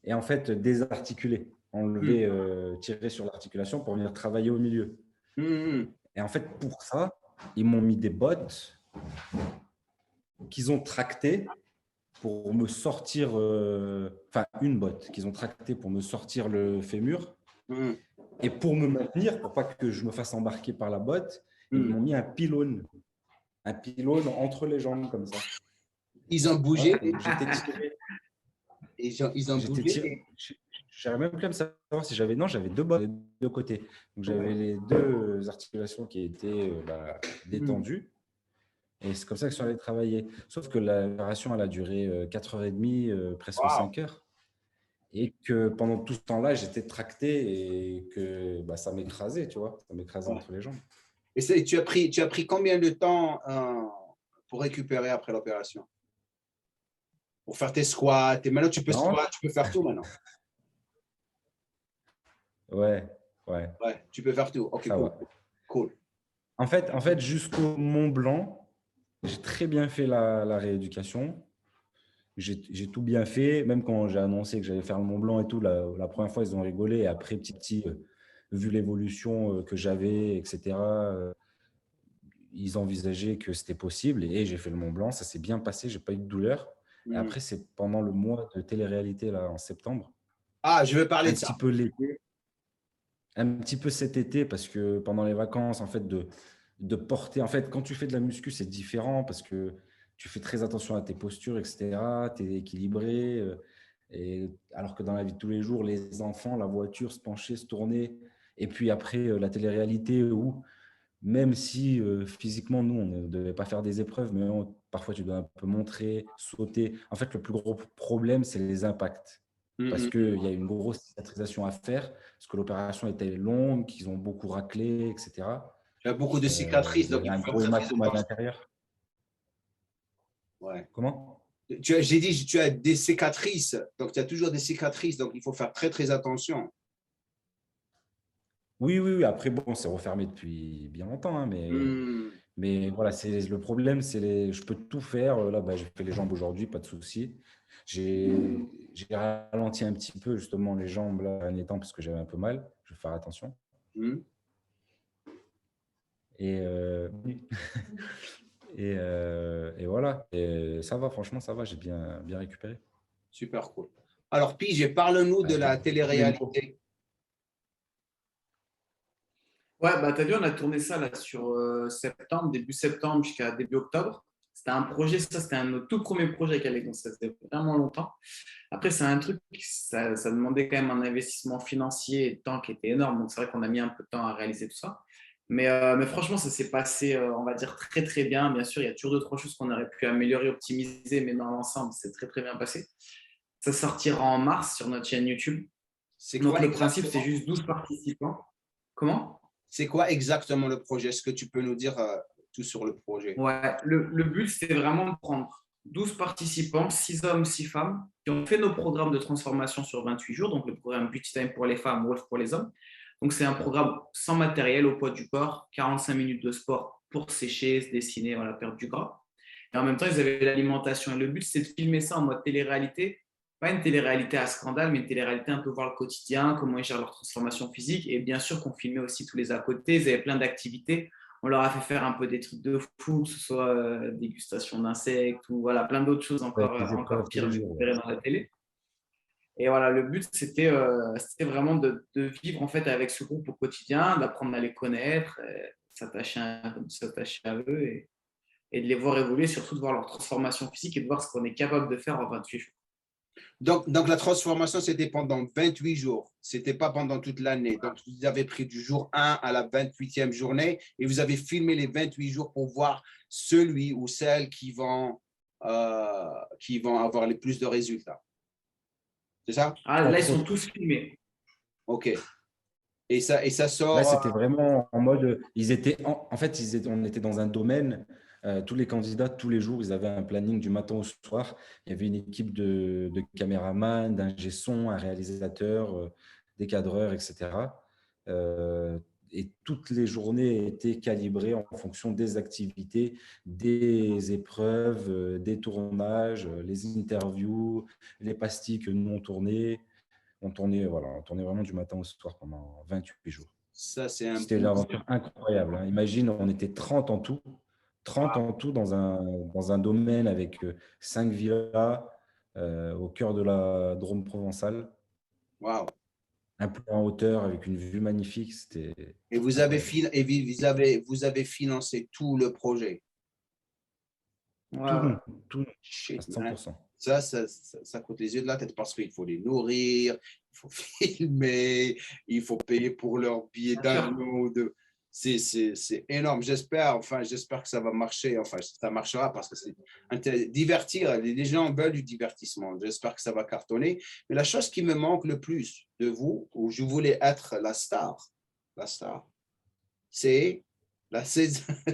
et en fait désarticuler, enlever, tirer sur l'articulation pour venir travailler au milieu. Et en fait, pour ça, ils m'ont mis des bottes qu'ils ont tractées pour me sortir, une botte qu'ils ont tractée pour me sortir le fémur. Et pour me maintenir, pour pas que je me fasse embarquer par la botte, ils m'ont mis un pylône entre les jambes comme ça. Ils ont bougé. J'étais tiré. Ils ont bougé. J'avais même plus à me savoir si j'avais… Non, j'avais deux bottes des deux côtés. Donc, j'avais les deux articulations qui étaient détendues. Et c'est comme ça que je suis allé travailler. Sauf que l'opération, elle a duré 4h30, presque 5 heures. Et que pendant tout ce temps-là, j'étais tracté et que bah, ça m'écrasait, tu vois. Ça m'écrasait entre les jambes. Et tu as pris combien de temps pour récupérer après l'opération? Pour faire tes squats. Et maintenant, tu peux squat, tu peux faire tout maintenant. Ouais. Tu peux faire tout. Ok, cool. En fait, jusqu'au Mont Blanc, j'ai très bien fait la rééducation. J'ai tout bien fait. Même quand j'ai annoncé que j'allais faire le Mont Blanc et tout, la première fois, ils ont rigolé. Et après, petit à petit, vu l'évolution que j'avais, etc., ils envisageaient que c'était possible. Et j'ai fait le Mont Blanc. Ça s'est bien passé. Je n'ai pas eu de douleur. Et après, c'est pendant le mois de télé-réalité, là, en septembre. Ah, je veux parler de ça. Un petit peu l'été. Un petit peu cet été, parce que pendant les vacances, en fait, de porter. En fait, quand tu fais de la muscu, c'est différent parce que tu fais très attention à tes postures, etc. Tu es équilibré. Et alors que dans la vie de tous les jours, les enfants, la voiture, se pencher, se tourner. Et puis après, la télé-réalité où, même si physiquement, nous, on ne devait pas faire des épreuves, mais parfois, tu dois un peu montrer, sauter. En fait, le plus gros problème, c'est les impacts. Parce qu'il y a une grosse cicatrisation à faire, parce que l'opération était longue, qu'ils ont beaucoup raclé, etc. Tu as beaucoup de cicatrices, donc il y a il un faut gros faire très hématome à attention. l'intérieur. Ouais. Comment? J'ai dit, tu as des cicatrices, donc tu as toujours des cicatrices, donc il faut faire très, très attention. Oui. Après, bon, c'est refermé depuis bien longtemps, hein, mais voilà, le problème, je peux tout faire. Là, bah, j'ai fait les jambes aujourd'hui, pas de souci. J'ai ralenti un petit peu, justement, les jambes là, dernier temps, parce que j'avais un peu mal. Je vais faire attention. Et, et voilà. Et ça va, franchement, ça va. J'ai bien récupéré. Super cool. Alors, Pige, parle-nous de la télé-réalité. Ouais, bah, tu as vu, on a tourné ça là, sur septembre, début septembre jusqu'à début octobre. C'était un projet, c'était un de nos tout premiers projets avec Alex, donc ça faisait vraiment longtemps. Après, c'est un truc, ça demandait quand même un investissement financier et de temps qui était énorme, donc c'est vrai qu'on a mis un peu de temps à réaliser tout ça. Mais franchement, ça s'est passé, on va dire, très très bien. Bien sûr, il y a toujours 2-3 choses qu'on aurait pu améliorer, optimiser, mais dans l'ensemble, c'est très très bien passé. Ça sortira en mars sur notre chaîne YouTube. Donc le principe, c'est juste 12 participants. Comment? C'est quoi exactement le projet? Est-ce que tu peux nous dire tout sur le projet? Ouais, le but, c'est vraiment de prendre 12 participants, 6 hommes, 6 femmes, qui ont fait nos programmes de transformation sur 28 jours, donc le programme Beauty Time pour les femmes, Wolf pour les hommes. Donc, c'est un programme sans matériel, au poids du corps, 45 minutes de sport pour sécher, se dessiner, voilà, perdre du gras. Et en même temps, ils avaient l'alimentation. Et le but, c'est de filmer ça en mode télé-réalité. Pas une télé-réalité à scandale, mais une télé-réalité un peu voir le quotidien, comment ils gèrent leur transformation physique. Et bien sûr qu'on filmait aussi tous les à côté. Ils avaient plein d'activités. On leur a fait faire un peu des trucs de fou, que ce soit dégustation d'insectes ou voilà, plein d'autres choses encore pires que dans la télé. Et voilà, le but, c'était vraiment de vivre en fait avec ce groupe au quotidien, d'apprendre à les connaître, s'attacher à eux et de les voir évoluer, surtout de voir leur transformation physique et de voir ce qu'on est capable de faire en 28 jours. Donc la transformation, c'était pendant 28 jours. Ce n'était pas pendant toute l'année. Donc, vous avez pris du jour 1 à la 28e journée et vous avez filmé les 28 jours pour voir celui ou celle qui vont avoir les plus de résultats. C'est ça? Ah, là, ils sont tous filmés. OK. Et ça sort… Là, c'était vraiment en mode… on était dans un domaine… tous les candidats, tous les jours, ils avaient un planning du matin au soir. Il y avait une équipe de caméramans, d'ingé son, un réalisateur, des cadreurs, etc. Et toutes les journées étaient calibrées en fonction des activités, des épreuves, des tournages, les interviews, les pastilles que nous on tournait. On tournait vraiment du matin au soir pendant 28 jours. C'était une aventure incroyable. Hein. Imagine, on était 30 en tout. 30 en tout dans un domaine avec 5 villas au cœur de la Drôme provençale. Waouh! Un peu en hauteur avec une vue magnifique. Et vous avez financé tout le projet? Tout, à 100%. Ça coûte les yeux de la tête parce qu'il faut les nourrir, il faut filmer, il faut payer pour leur billet d'avion. c'est énorme. J'espère que ça va marcher. Enfin, ça marchera parce que c'est divertir. Les gens veulent du divertissement. J'espère que ça va cartonner. Mais la chose qui me manque le plus de vous, où je voulais être la star, c'est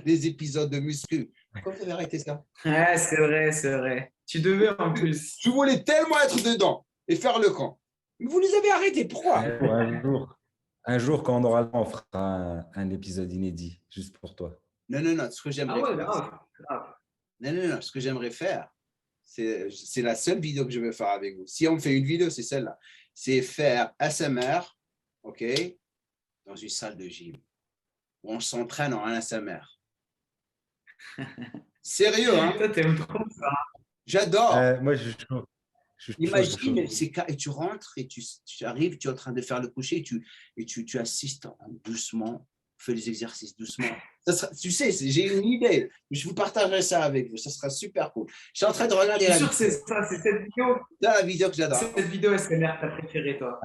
les épisodes de muscu. Pourquoi vous avez arrêté ça? Ouais, c'est vrai. Tu devais en plus. Je voulais tellement être dedans et faire le camp. Mais vous les avez arrêtés. Pourquoi? Un jour, quand on aura le temps, on fera un épisode inédit, juste pour toi. Non. Ce que j'aimerais ce que j'aimerais faire, c'est la seule vidéo que je vais faire avec vous. Si on fait une vidéo, c'est celle-là. C'est faire ASMR, OK, dans une salle de gym où on s'entraîne en ASMR. Sérieux, hein? Toi, t'aimes trop ça. J'adore. Moi, je suis Imagine, et tu rentres et tu arrives, tu es en train de faire le coucher et tu assistes doucement, fais les exercices doucement. Ça sera, tu sais, j'ai une idée. Je vous partagerai ça avec vous. Ça sera super cool. Je suis en train de regarder la vidéo. C'est cette vidéo. C'est la vidéo que j'adore. Cette vidéo SMR, ta préférée, toi.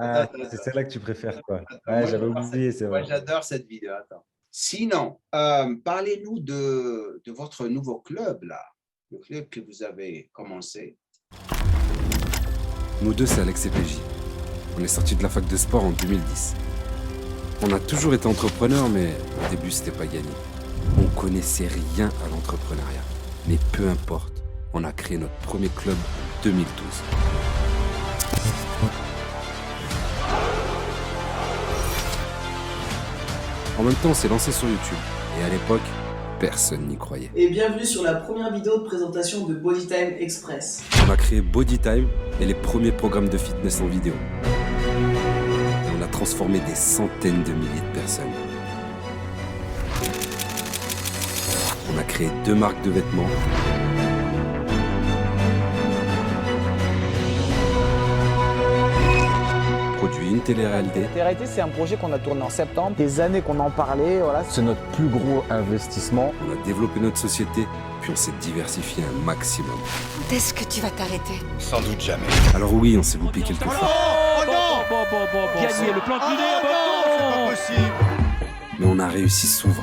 C'est celle-là que tu préfères, quoi. Ouais, j'avais oublié, c'est vrai. Moi, j'adore cette vidéo. Attends. Sinon, parlez-nous de votre nouveau club, là. Le club que vous avez commencé. Nous deux, c'est Alex et PJ. On est sortis de la fac de sport en 2010. On a toujours été entrepreneurs, mais au début, c'était pas gagné. On connaissait rien à l'entrepreneuriat. Mais peu importe, on a créé notre premier club en 2012. En même temps, on s'est lancé sur YouTube. Et à l'époque, personne n'y croyait. Et bienvenue sur la première vidéo de présentation de Bodytime Express. On a créé Bodytime et les premiers programmes de fitness en vidéo. Et on a transformé des centaines de milliers de personnes. On a créé 2 marques de vêtements. Produit une télé-réalité. La télé-réalité, c'est un projet qu'on a tourné en septembre. Des années qu'on en parlait, voilà. C'est notre plus gros investissement. On a développé notre société, puis on s'est diversifié un maximum. Quand est-ce que tu vas t'arrêter? Sans doute jamais. Alors oui, on s'est loupé quelques fois. Oh non! Gagné le plan de l'idée, c'est pas possible! Mais on a réussi souvent.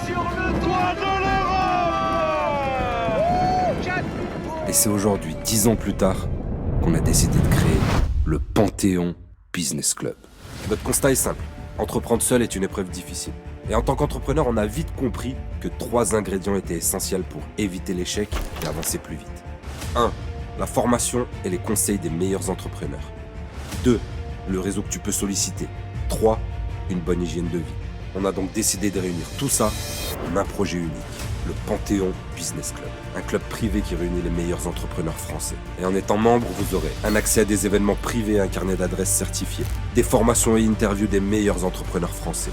Sur le toit de l'Europe! Et c'est aujourd'hui, 10 ans plus tard, qu'on a décidé de créer le Panthéon Business Club. Notre constat est simple. Entreprendre seul est une épreuve difficile. Et en tant qu'entrepreneur, on a vite compris que 3 ingrédients étaient essentiels pour éviter l'échec et avancer plus vite. 1. La formation et les conseils des meilleurs entrepreneurs. 2. Le réseau que tu peux solliciter. 3. Une bonne hygiène de vie. On a donc décidé de réunir tout ça en un projet unique. Le Panthéon Business Club, un club privé qui réunit les meilleurs entrepreneurs français. Et en étant membre, vous aurez un accès à des événements privés et un carnet d'adresses certifié, des formations et interviews des meilleurs entrepreneurs français,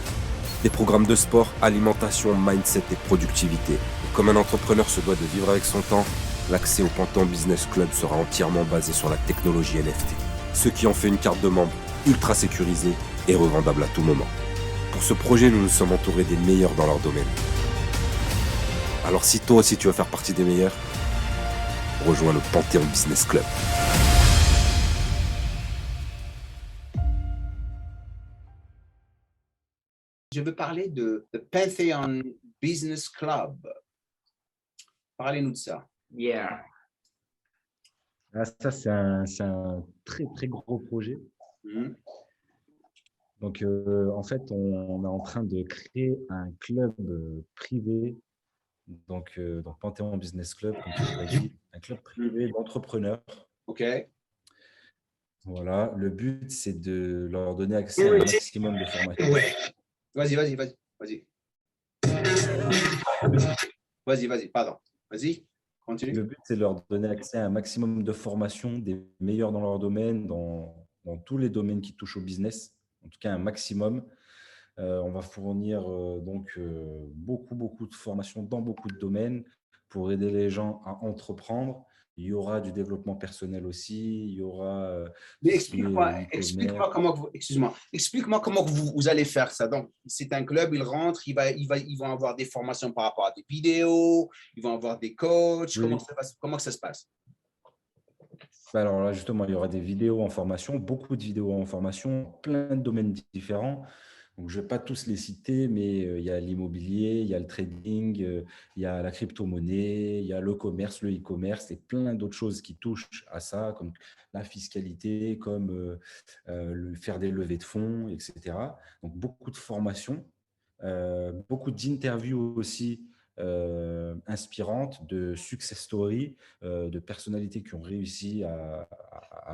des programmes de sport, alimentation, mindset et productivité. Et comme un entrepreneur se doit de vivre avec son temps, l'accès au Panthéon Business Club sera entièrement basé sur la technologie NFT, ce qui en fait une carte de membre ultra sécurisée et revendable à tout moment. Pour ce projet, nous nous sommes entourés des meilleurs dans leur domaine. Alors si toi aussi tu veux faire partie des meilleurs, rejoins le Panthéon Business Club. Je veux parler de Panthéon Business Club. Parlez-nous de ça. Yeah. Ça, c'est un très, très gros projet. Donc, en fait, on est en train de créer un club privé. Donc Panthéon Business Club, comme tu l'as dit, un club privé d'entrepreneurs. OK. Voilà, le but, c'est de leur donner accès à un maximum de formations. Vas-y. Vas-y, pardon. Vas-y, continue. Le but, c'est de leur donner accès à un maximum de formations, des meilleurs dans leur domaine, dans tous les domaines qui touchent au business, en tout cas un maximum. On va fournir beaucoup de formations dans beaucoup de domaines pour aider les gens à entreprendre. Il y aura du développement personnel aussi. Il y aura. Mais explique-moi comment vous allez faire ça. Donc, c'est un club, ils rentrent, ils vont avoir des formations par rapport à des vidéos, ils vont avoir des coachs. Oui. Comment ça se passe? Bah alors là, justement, il y aura des vidéos en formation, beaucoup de vidéos en formation, plein de domaines différents. Donc, je ne vais pas tous les citer, mais il y a l'immobilier, il y a le trading, il y a la crypto-monnaie, il y a le commerce, le e-commerce et plein d'autres choses qui touchent à ça, comme la fiscalité, comme faire des levées de fonds, etc. Donc, beaucoup de formations, beaucoup d'interviews aussi inspirantes, de success stories, de personnalités qui ont réussi à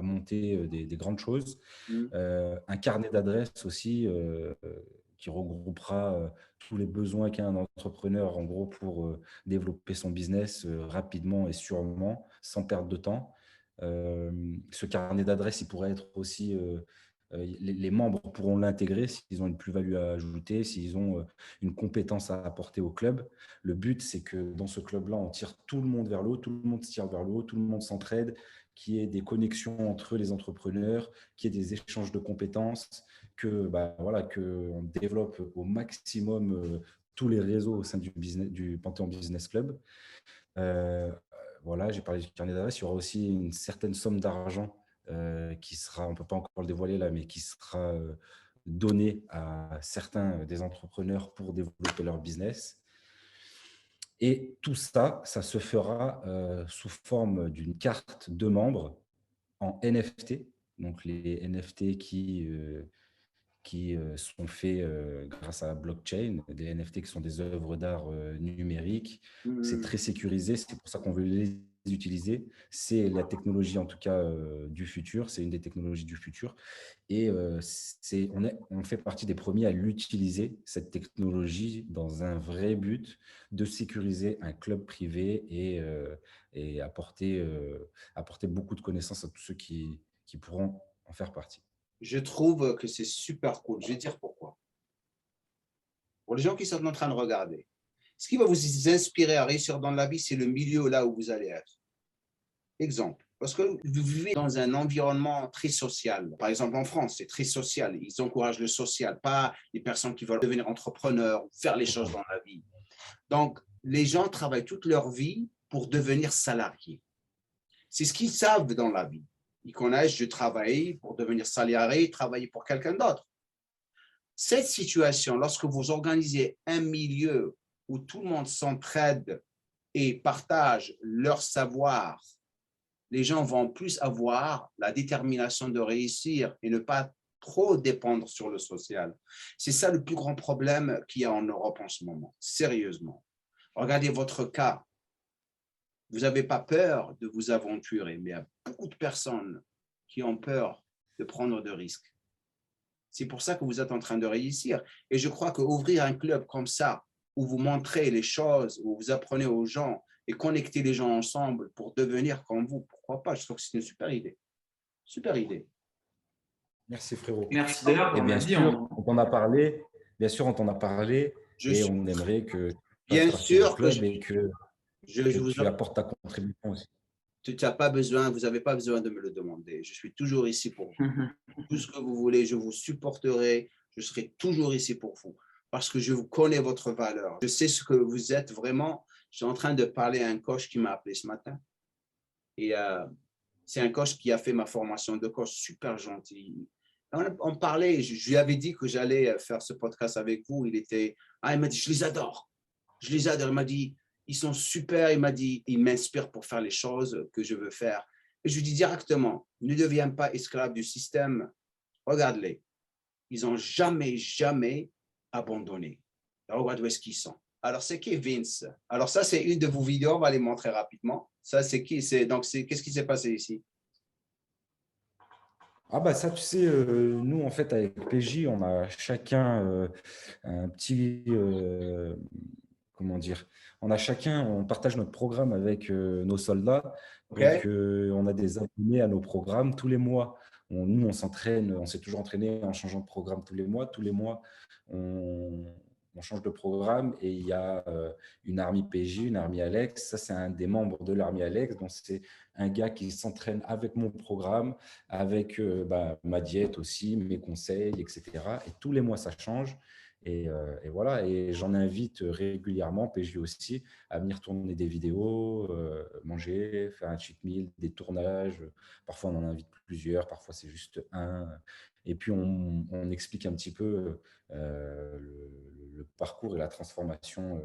monter des grandes choses. Un carnet d'adresses aussi qui regroupera tous les besoins qu'a un entrepreneur en gros pour développer son business rapidement et sûrement, sans perdre de temps. Ce carnet d'adresses, il pourrait être aussi les membres pourront l'intégrer s'ils ont une plus-value à ajouter, s'ils ont une compétence à apporter au club. Le but, c'est que dans ce club-là, on tire tout le monde vers le haut, tout le monde se tire vers le haut, tout le monde s'entraide, qu'il y ait des connexions entre les entrepreneurs, qu'il y ait des échanges de compétences, que voilà, qu'on développe au maximum tous les réseaux au sein du Panthéon Business Club. Voilà, j'ai parlé du carnet d'adresse. Il y aura aussi une certaine somme d'argent qui sera, on ne peut pas encore le dévoiler là, mais qui sera donnée à certains des entrepreneurs pour développer leur business. Et tout ça, ça se fera sous forme d'une carte de membres en NFT. Donc, les NFT qui sont faits grâce à la blockchain, des NFT qui sont des œuvres d'art numériques. C'est très sécurisé, c'est pour ça qu'on veut les utiliser. C'est la technologie, en tout cas, du futur. C'est une des technologies du futur. Et on fait partie des premiers à l'utiliser, cette technologie, dans un vrai but de sécuriser un club privé et apporter beaucoup de connaissances à tous ceux qui pourront en faire partie. Je trouve que c'est super cool. Je vais dire pourquoi. Pour les gens qui sont en train de regarder, ce qui va vous inspirer à réussir dans la vie, c'est le milieu là où vous allez être. Exemple, parce que vous vivez dans un environnement très social. Par exemple, en France, c'est très social. Ils encouragent le social, pas les personnes qui veulent devenir entrepreneurs ou faire les choses dans la vie. Donc, les gens travaillent toute leur vie pour devenir salariés. C'est ce qu'ils savent dans la vie. Ils connaissent, je travaille pour devenir salarié, travailler pour quelqu'un d'autre. Cette situation, lorsque vous organisez un milieu où tout le monde s'entraide et partage leur savoir, les gens vont plus avoir la détermination de réussir et ne pas trop dépendre sur le social. C'est ça le plus grand problème qu'il y a en Europe en ce moment, sérieusement. Regardez votre cas. Vous n'avez pas peur de vous aventurer, mais il y a beaucoup de personnes qui ont peur de prendre de risques. C'est pour ça que vous êtes en train de réussir. Et je crois qu'ouvrir un club comme ça, où vous montrez les choses, où vous apprenez aux gens et connecter les gens ensemble pour devenir comme vous, pourquoi pas? Je trouve que c'est une super idée. Super idée. Merci frérot. Merci d'ailleurs. Et bien sûr, on t'en a parlé. Bien sûr, on t'en a parlé. On aimerait que bien sûr que tu apportes ta contribution aussi. Tu n'as pas besoin, vous n'avez pas besoin de me le demander. Je suis toujours ici pour vous. Tout ce que vous voulez, je vous supporterai. Je serai toujours ici pour vous parce que je vous connais votre valeur. Je sais ce que vous êtes vraiment. Je suis en train de parler à un coach qui m'a appelé ce matin. Et c'est un coach qui a fait ma formation de coach, super gentil. On parlait, je lui avais dit que j'allais faire ce podcast avec vous. Il m'a dit, je les adore. Je les adore. Il m'a dit, ils sont super. Il m'a dit, ils m'inspirent pour faire les choses que je veux faire. Et je lui dis directement, ne deviens pas esclave du système. Regarde-les. Ils n'ont jamais abandonné. Regarde où est-ce qu'ils sont. Alors, c'est qui Vince? Alors, ça, c'est une de vos vidéos. On va les montrer rapidement. Ça, c'est qui? Qu'est-ce qui s'est passé ici? Ah bah ça, tu sais, nous, en fait, avec PJ, on a chacun un petit... comment dire? On partage notre programme avec nos soldats. Okay. Donc, on a des abonnés à nos programmes tous les mois. Nous, on s'entraîne, on s'est toujours entraîné en changeant de programme tous les mois. Tous les mois, on change de programme et il y a une Army PJ, une Army Alex. Ça, c'est un des membres de l'Army Alex. Donc, c'est un gars qui s'entraîne avec mon programme, avec ma diète aussi, mes conseils, etc. Et tous les mois, ça change. Et voilà, et j'en invite régulièrement, PJ aussi, à venir tourner des vidéos, manger, faire un cheat meal, des tournages. Parfois, on en invite plusieurs, parfois, c'est juste un. Et puis, on explique un petit peu le parcours et la transformation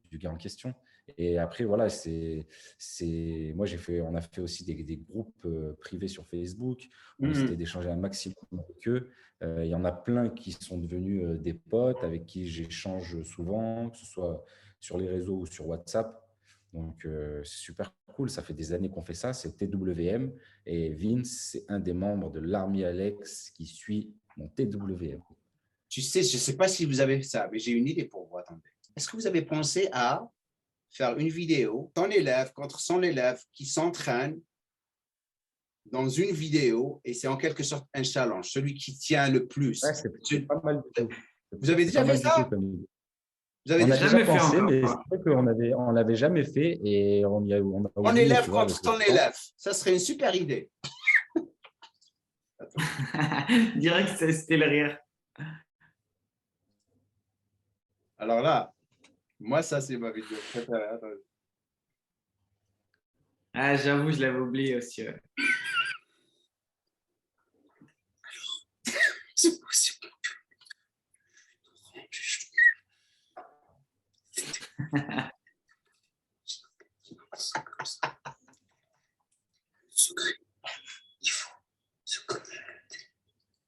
du gars en question. Et après, voilà, moi, on a fait aussi des groupes privés sur Facebook. On essaie d'échanger un maximum avec eux. Il y en a plein qui sont devenus des potes avec qui j'échange souvent, que ce soit sur les réseaux ou sur WhatsApp. Donc, c'est super cool. Ça fait des années qu'on fait ça. C'est TWM. Et Vince, c'est un des membres de l'Army Alex qui suit mon TWM. Tu sais, je ne sais pas si vous avez ça, mais j'ai une idée pour vous. Attendez. Est-ce que vous avez pensé à faire une vidéo, ton élève contre son élève qui s'entraîne dans une vidéo, et c'est en quelque sorte un challenge, celui qui tient le plus. Ouais, c'est pas mal du tout. Vous avez déjà fait ça? On a déjà pensé, mais c'est vrai qu'on ne l'avait jamais fait et on y a Ton élève contre ton élève, ça serait une super idée. Direct, c'était le rire. Alors là, moi, ça, c'est ma vidéo préférée. Ah, j'avoue, je l'avais oublié aussi. Ouais. C'est possible.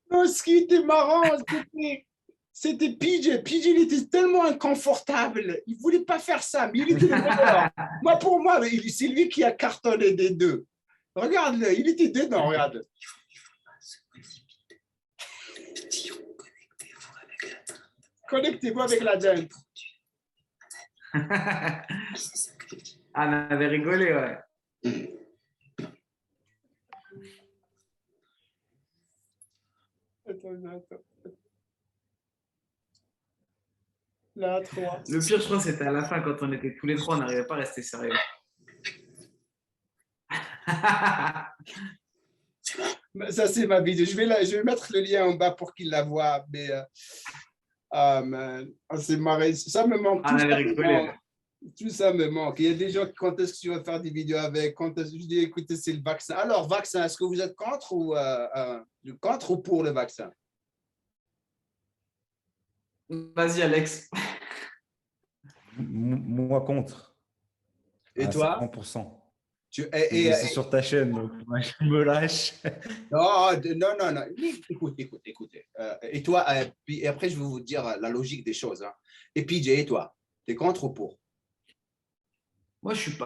Non, ce qui était marrant, c'était PJ. PJ, il était tellement inconfortable. Il ne voulait pas faire ça, mais il était dedans. Moi, pour moi, c'est lui qui a cartonné des deux. Regarde-le, il était dedans, regarde. Connectez-vous avec la dinde. Ah, on avait rigolé, ouais. Attends. Là, 3. Le pire, je crois, c'était à la fin, quand on était tous les trois, on n'arrivait pas à rester sérieux. Ça, c'est ma vidéo. Je vais mettre le lien en bas pour qu'il la voit. Mais c'est marrant. Ça me manque. Tout ça me manque. Il y a des gens qui, quand est-ce que tu vas faire des vidéos avec? Quand est-ce que je dis, écoutez, c'est le vaccin. Alors, vaccin, est-ce que vous êtes contre ou pour le vaccin? Vas-y, Alex. Moi, contre. Et toi? 100%. C'est sur ta chaîne, donc moi, je me lâche. Non. Écoutez. Et toi, et après, je vais vous dire la logique des choses. Hein. Et PJ, et toi? Tu es contre ou pour? Moi, je suis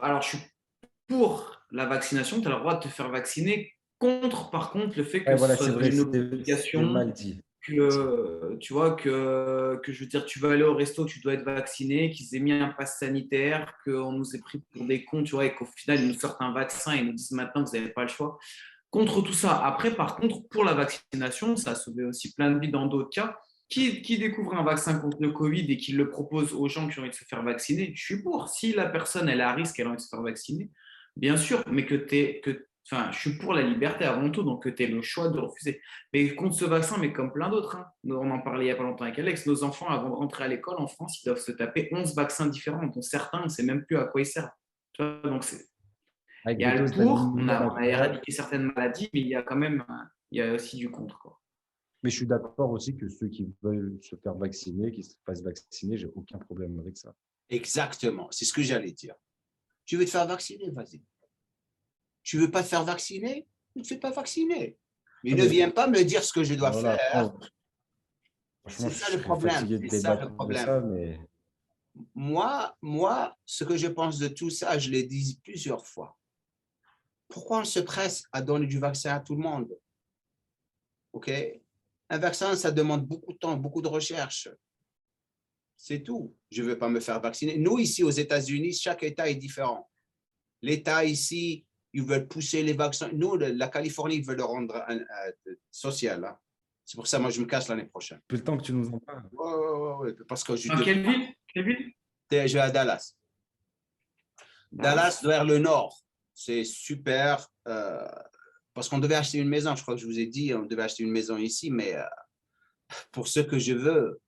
pour la vaccination. Tu as le droit de te faire vacciner. Contre, par contre, le fait que ce soit une obligation. Mal dit. Que tu vois que je veux dire, tu vas aller au resto, tu dois être vacciné, qu'ils aient mis un pass sanitaire, qu'on nous ait pris pour des cons, tu vois, et qu'au final, ils nous sortent un vaccin et nous disent maintenant que vous n'avez pas le choix. Contre tout ça. Après, par contre, pour la vaccination, ça a sauvé aussi plein de vies dans d'autres cas. Qui découvre un vaccin contre le Covid et qui le propose aux gens qui ont envie de se faire vacciner, je suis pour. Si la personne, elle est à risque, elle a envie de se faire vacciner, bien sûr, mais je suis pour la liberté avant tout, donc que tu aies le choix de refuser. Mais contre ce vaccin, mais comme plein d'autres, hein. On en parlait il n'y a pas longtemps avec Alex, nos enfants, avant de rentrer à l'école en France, ils doivent se taper 11 vaccins différents, dont certains, on ne sait même plus à quoi ils servent. Tu vois, donc il y a le pour, on a éradiqué certaines maladies, mais il y a quand même aussi du contre, quoi. Mais je suis d'accord aussi que ceux qui veulent se faire vacciner, qui se fassent vacciner, j'ai aucun problème avec ça. Exactement, c'est ce que j'allais dire. Tu veux te faire vacciner, vas-y. Tu ne veux pas te faire vacciner, ne te fais pas vacciner. Mais ne viens pas me dire ce que je dois faire. C'est ça le problème. Moi, ce que je pense de tout ça, je l'ai dit plusieurs fois. Pourquoi on se presse à donner du vaccin à tout le monde? OK? Un vaccin, ça demande beaucoup de temps, beaucoup de recherche. C'est tout. Je ne veux pas me faire vacciner. Nous, ici, aux États-Unis, chaque État est différent. L'État ici, ils veulent pousser les vaccins. Nous, la Californie, ils veulent le rendre social. Hein. C'est pour ça, moi, je me casse l'année prochaine. Plus le temps que tu nous en parles. Oui, parce que quelle ville? Je vais à Dallas. Dallas, vers le nord. C'est super. Parce qu'on devait acheter une maison. Je crois que je vous ai dit, on devait acheter une maison ici. Mais pour ce que je veux,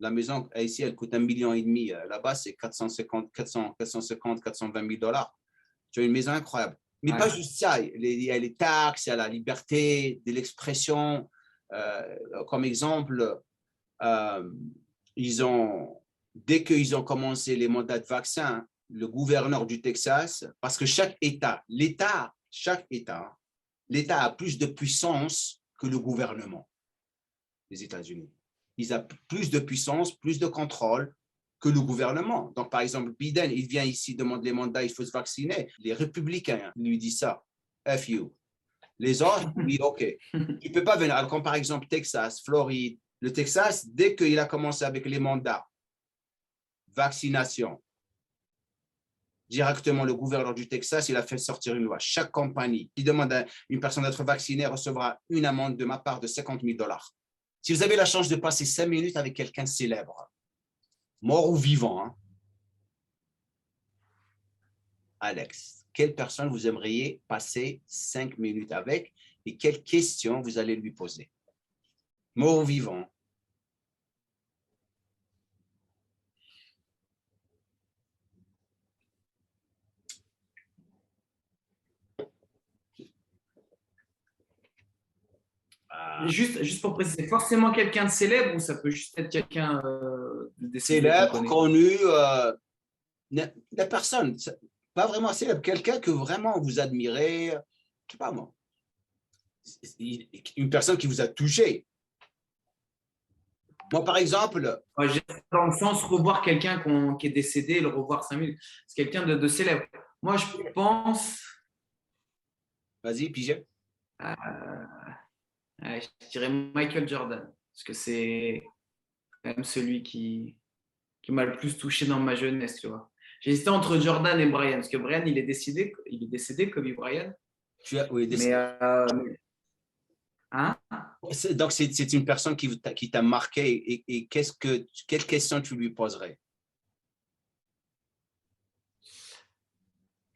La maison, ici, elle coûte 1,5 million. Là-bas, c'est 420 000 $. Tu as une maison incroyable. Mais pas juste ça. Il y a les taxes, il y a la liberté de l'expression. Comme exemple, dès qu'ils ont commencé les mandats de vaccin, le gouverneur du Texas, parce que chaque État a plus de puissance que le gouvernement des États-Unis. Ils ont plus de puissance, plus de contrôle que le gouvernement. Donc, par exemple, Biden, il vient ici, demande les mandats, il faut se vacciner. Les républicains lui disent ça, F you. Les autres, oui, OK. Tu ne peux pas venir. Alors, comme par exemple Texas, Floride, le Texas, dès qu'il a commencé avec les mandats, vaccination, directement, le gouverneur du Texas, il a fait sortir une loi. Chaque compagnie qui demande à une personne d'être vaccinée recevra une amende de ma part de 50 000 $. Si vous avez la chance de passer 5 minutes avec quelqu'un célèbre, mort ou vivant, hein, Alex, quelle personne vous aimeriez passer 5 minutes avec et quelles questions vous allez lui poser? Mort ou vivant? Juste pour préciser, forcément quelqu'un de célèbre ou ça peut juste être quelqu'un de célèbre, connu, des personnes, pas vraiment célèbre, quelqu'un que vraiment vous admirez, je sais pas moi, une personne qui vous a touché. Moi, par exemple… J'ai dans le sens revoir quelqu'un qui est décédé, le revoir 5 minutes. C'est quelqu'un de célèbre. Moi, je pense… Vas-y, pige. Je dirais Michael Jordan, parce que c'est quand même celui qui m'a le plus touché dans ma jeunesse, tu vois. J'hésitais entre Jordan et Bryant, parce que Bryant, il est décédé, Kobe Bryant. Oui, décédé. Donc, c'est une personne qui t'a marqué et quelle question tu lui poserais?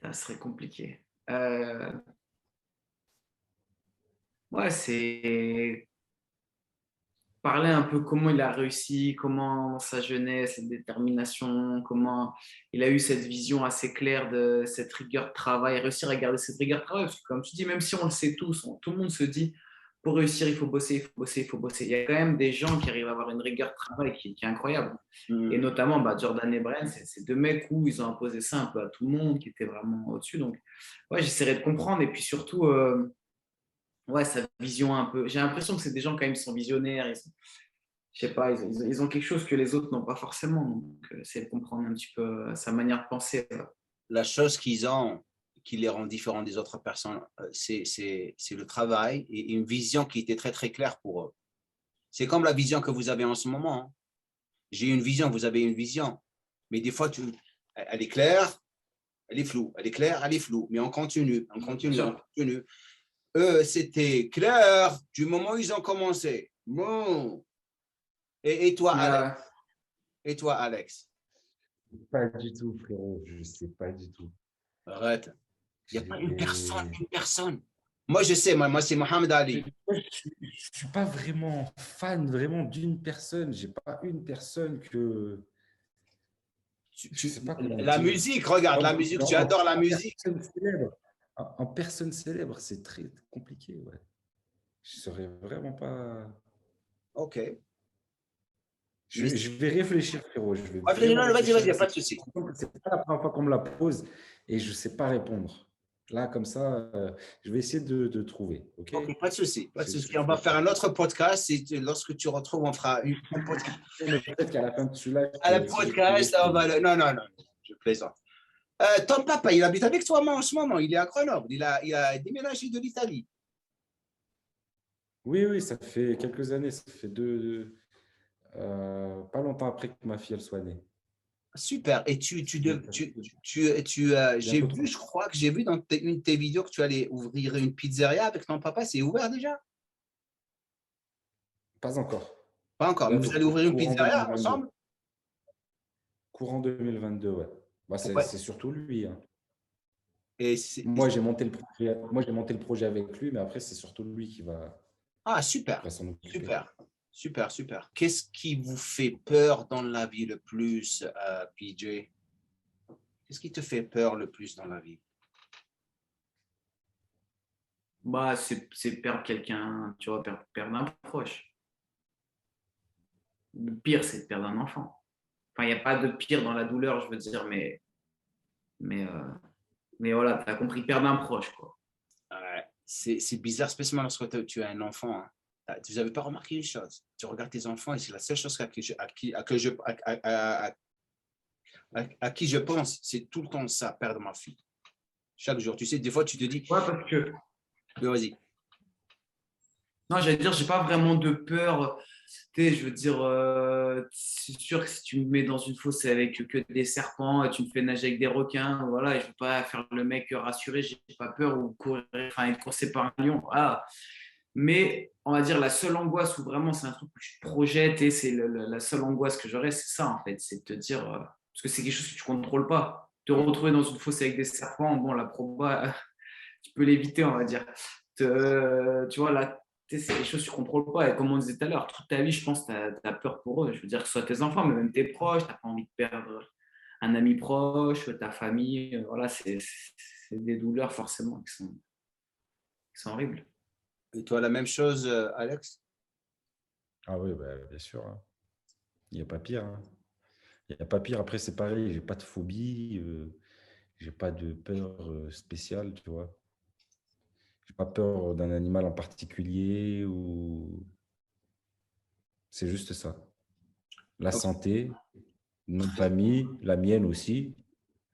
Ça serait compliqué. Ouais, c'est parler un peu comment il a réussi, comment sa jeunesse, sa détermination, comment il a eu cette vision assez claire de cette rigueur de travail, réussir à garder cette rigueur de travail. Parce que comme tu dis, même si on le sait tous, tout le monde se dit, pour réussir, il faut bosser, il faut bosser, il faut bosser. Il y a quand même des gens qui arrivent à avoir une rigueur de travail qui est incroyable. Et notamment, Jordan et Bryant, c'est deux mecs où ils ont imposé ça un peu à tout le monde, qui étaient vraiment au-dessus. Donc, ouais, j'essaierai de comprendre. Et puis surtout… ouais, sa vision un peu. J'ai l'impression que c'est des gens quand même qui sont visionnaires. Je sais pas, ils ont quelque chose que les autres n'ont pas forcément. Donc, c'est de comprendre un petit peu sa manière de penser. La chose qu'ils ont, qui les rend différents des autres personnes, c'est le travail et une vision qui était très, très claire pour eux. C'est comme la vision que vous avez en ce moment. J'ai une vision, vous avez une vision. Mais des fois, elle est claire, elle est floue. Elle est claire, elle est floue. Mais on continue. Eux, c'était clair du moment où ils ont commencé. Bon. Et toi, Alex? Et toi, Alex? Pas du tout, frérot. Je ne sais pas du tout. Arrête. Il n'y a pas une personne. Moi, je sais. Moi c'est Mohamed Ali. Je ne suis pas vraiment fan d'une personne. Je n'ai pas une personne que… Je sais pas la musique, regarde, la musique. Tu adores la musique. En personne célèbre, c'est très compliqué, ouais. Je ne saurais vraiment pas… Ok. Je vais réfléchir, frérot. Vas-y, il n'y a pas de souci. Ce n'est pas la première fois qu'on me la pose et je ne sais pas répondre. Là, comme ça, je vais essayer de trouver. Okay, pas de souci. Pas de souci. On va faire un autre podcast. Et lorsque tu retrouves, on fera un podcast. Peut-être qu'à la fin de celui-là… À la podcast, on va… Non, je plaisante. Ton papa, il habite avec toi en ce moment. Il est à Grenoble. Il a déménagé de l'Italie. Oui, ça fait quelques années. Ça fait pas longtemps après que ma fille elle soit née. Super. Et j'ai vu, je crois que j'ai vu dans une de tes vidéos que tu allais ouvrir une pizzeria avec ton papa. C'est ouvert déjà? Pas encore. Pas encore. Mais vous allez ouvrir une pizzeria ensemble? Courant 2022, ouais. C'est surtout lui. Hein. Moi, j'ai monté le projet avec lui, mais après, c'est surtout lui qui va… Ah, super. Super. Super, super. Qu'est-ce qui vous fait peur dans la vie le plus, PJ? Qu'est-ce qui te fait peur le plus dans la vie? Bah, c'est perdre quelqu'un, tu vois, perdre un proche. Le pire, c'est de perdre un enfant. Enfin, il n'y a pas de pire dans la douleur, je veux dire, mais voilà, tu as compris, perdre un proche, quoi. C'est bizarre, spécialement lorsque tu as un enfant. Hein. Vous n'avez pas remarqué une chose? Tu regardes tes enfants et c'est la seule chose à qui je pense, c'est tout le temps ça, perdre ma fille. Chaque jour, tu sais, des fois, tu te dis... Ouais, parce que... Vas-y. Non, j'allais dire, j'ai pas vraiment de peur. Tu sais, je veux dire, c'est sûr que si tu me mets dans une fosse avec que des serpents et tu me fais nager avec des requins, voilà, je ne vais pas faire le mec rassuré, j'ai pas peur ou courir, enfin, être coursé par un lion. Voilà. Mais on va dire la seule angoisse où vraiment c'est un truc que tu te projettes et c'est la seule angoisse que j'aurais, c'est ça en fait, c'est de te dire, parce que c'est quelque chose que tu ne contrôles pas. Te retrouver dans une fosse avec des serpents, bon, la proba, tu peux l'éviter, on va dire. Tu vois, là, c'est des choses que tu ne contrôles pas. Et comme on disait tout à l'heure, toute ta vie, je pense, tu as peur pour eux. Je veux dire, que ce soit tes enfants, mais même tes proches, tu n'as pas envie de perdre un ami proche, ta famille. Voilà, c'est des douleurs forcément qui sont horribles. Et toi, la même chose, Alex? Ah oui, bah, bien sûr. Hein. Il n'y a pas pire. Hein. Il n'y a pas pire. Après, c'est pareil, j'ai pas de phobie, j'ai pas de peur spéciale, tu vois. J'ai pas peur d'un animal en particulier ou c'est juste ça. La santé, notre famille, la mienne aussi,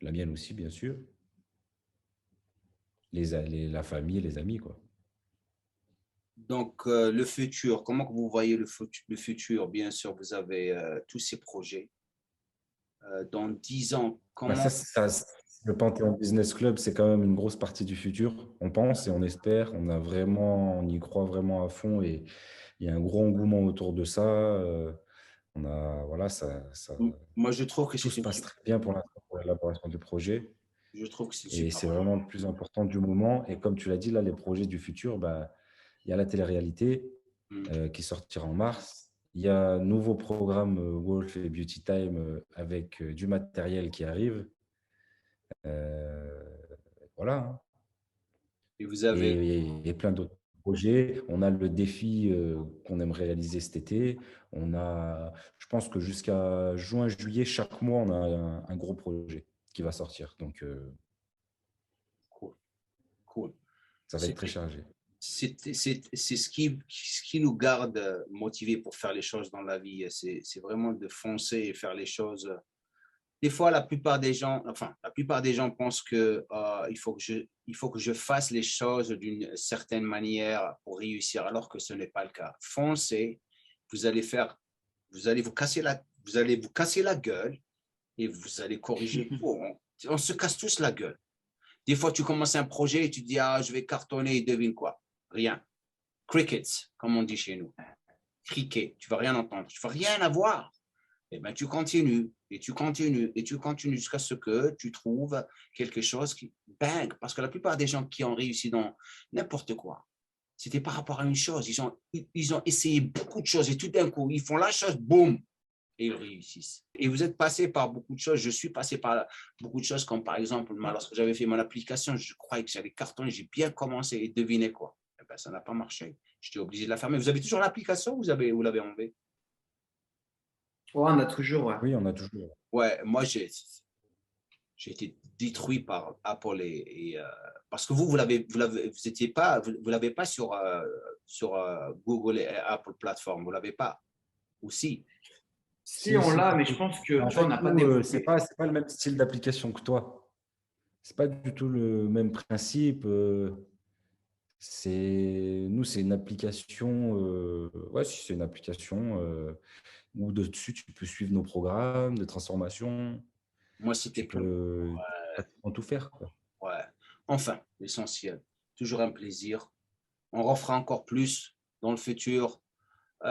bien sûr. La famille et les amis, quoi. Donc, le futur, comment que vous voyez le futur? Bien sûr, vous avez tous ces projets. Dans 10 ans, comment... Le Panthéon Business Club, c'est quand même une grosse partie du futur. On pense et on espère. On y croit vraiment à fond et il y a un gros engouement autour de ça. Voilà, Moi, je trouve que tout se passe très bien pour l'élaboration du projet. Je trouve que c'est et c'est vraiment le plus important du moment. Et comme tu l'as dit, là, les projets du futur, bah, il y a la télé-réalité qui sortira en mars. Il y a un nouveau programme Wolf et Beauty Time avec du matériel qui arrive. Voilà. Hein. Et vous avez... Et plein d'autres projets. On a le défi qu'on aimerait réaliser cet été. Je pense que jusqu'à juin, juillet, chaque mois, on a un gros projet qui va sortir. Donc, cool. Ça va être très chargé. C'est ce qui nous garde motivés pour faire les choses dans la vie. C'est vraiment de foncer et faire les choses. Des fois, la plupart des gens pensent que il faut que je fasse les choses d'une certaine manière pour réussir, alors que ce n'est pas le cas. Foncez, vous allez vous casser la gueule et vous allez corriger. On se casse tous la gueule. Des fois, tu commences un projet et tu dis, je vais cartonner, et devine quoi? Rien. Crickets, comme on dit chez nous. Cricket, tu ne vas rien entendre, tu ne vas rien avoir. Eh bien, tu continues, et tu continues, et tu continues jusqu'à ce que tu trouves quelque chose qui bang. Parce que la plupart des gens qui ont réussi dans n'importe quoi, c'était par rapport à une chose. Ils ont essayé beaucoup de choses et tout d'un coup, ils font la chose, boum, et ils réussissent. Et vous êtes passé par beaucoup de choses. Je suis passé par beaucoup de choses, comme par exemple, lorsque j'avais fait mon application, je croyais que j'allais cartonner, j'ai bien commencé et devinez quoi? Eh bien, ça n'a pas marché. J'étais obligé de la fermer. Vous avez toujours l'application ou vous l'avez enlevée? Ouais, on a toujours. Ouais. Oui, on a toujours. Ouais, moi, j'ai été détruit par Apple parce que vous l'avez pas sur Google et Apple Platform, vous l'avez pas aussi. Si on l'a, mais je pense que en tu vois, on n'a pas développé. C'est pas le même style d'application que toi. C'est pas du tout le même principe. Nous, c'est une application. C'est une application où dessus tu peux suivre nos programmes de transformation. Moi, c'était tu peux tout faire. Quoi. Ouais. Enfin, l'essentiel. Toujours un plaisir. On refera encore plus dans le futur,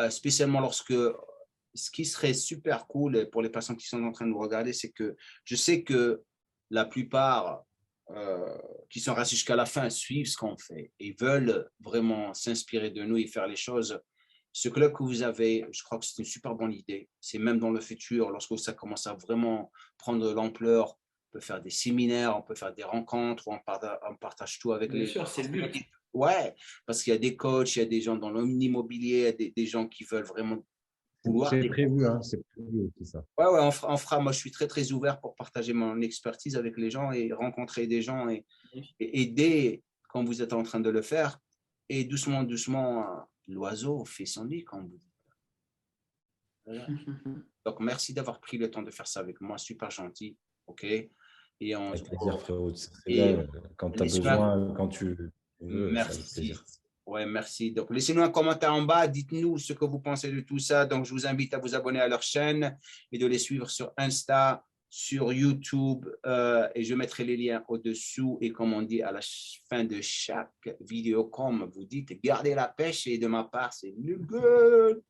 spécialement lorsque. Ce qui serait super cool pour les personnes qui sont en train de nous regarder, c'est que je sais que la plupart qui sont restés jusqu'à la fin suivent ce qu'on fait et veulent vraiment s'inspirer de nous et faire les choses Ce club que vous avez, je crois que c'est une super bonne idée. C'est même dans le futur, lorsque ça commence à vraiment prendre de l'ampleur, on peut faire des séminaires, on peut faire des rencontres, on partage tout avec Bien les sûr, c'est le but. Ouais, parce qu'il y a des coachs, il y a des gens dans l'immobilier, il y a des gens qui veulent vraiment vouloir. C'est prévu, hein, c'est prévu tout ça. Ouais, on fera. Moi, je suis très, très ouvert pour partager mon expertise avec les gens et rencontrer des gens et aider quand vous êtes en train de le faire. Et doucement, doucement, l'oiseau fait son nid, comme vous dites. Voilà. Donc, merci d'avoir pris le temps de faire ça avec moi. Super gentil. OK. Et on avec plaisir, frérot. Quand tu as j'espère... besoin, quand tu veux. Merci. Ouais, merci. Donc, laissez-nous un commentaire en bas. Dites-nous ce que vous pensez de tout ça. Donc, je vous invite à vous abonner à leur chaîne et de les suivre sur Insta, sur YouTube. Et je mettrai les liens au-dessous. Et comme on dit à la fin de chaque vidéo, comme vous dites, gardez la pêche. Et de ma part, c'est le good.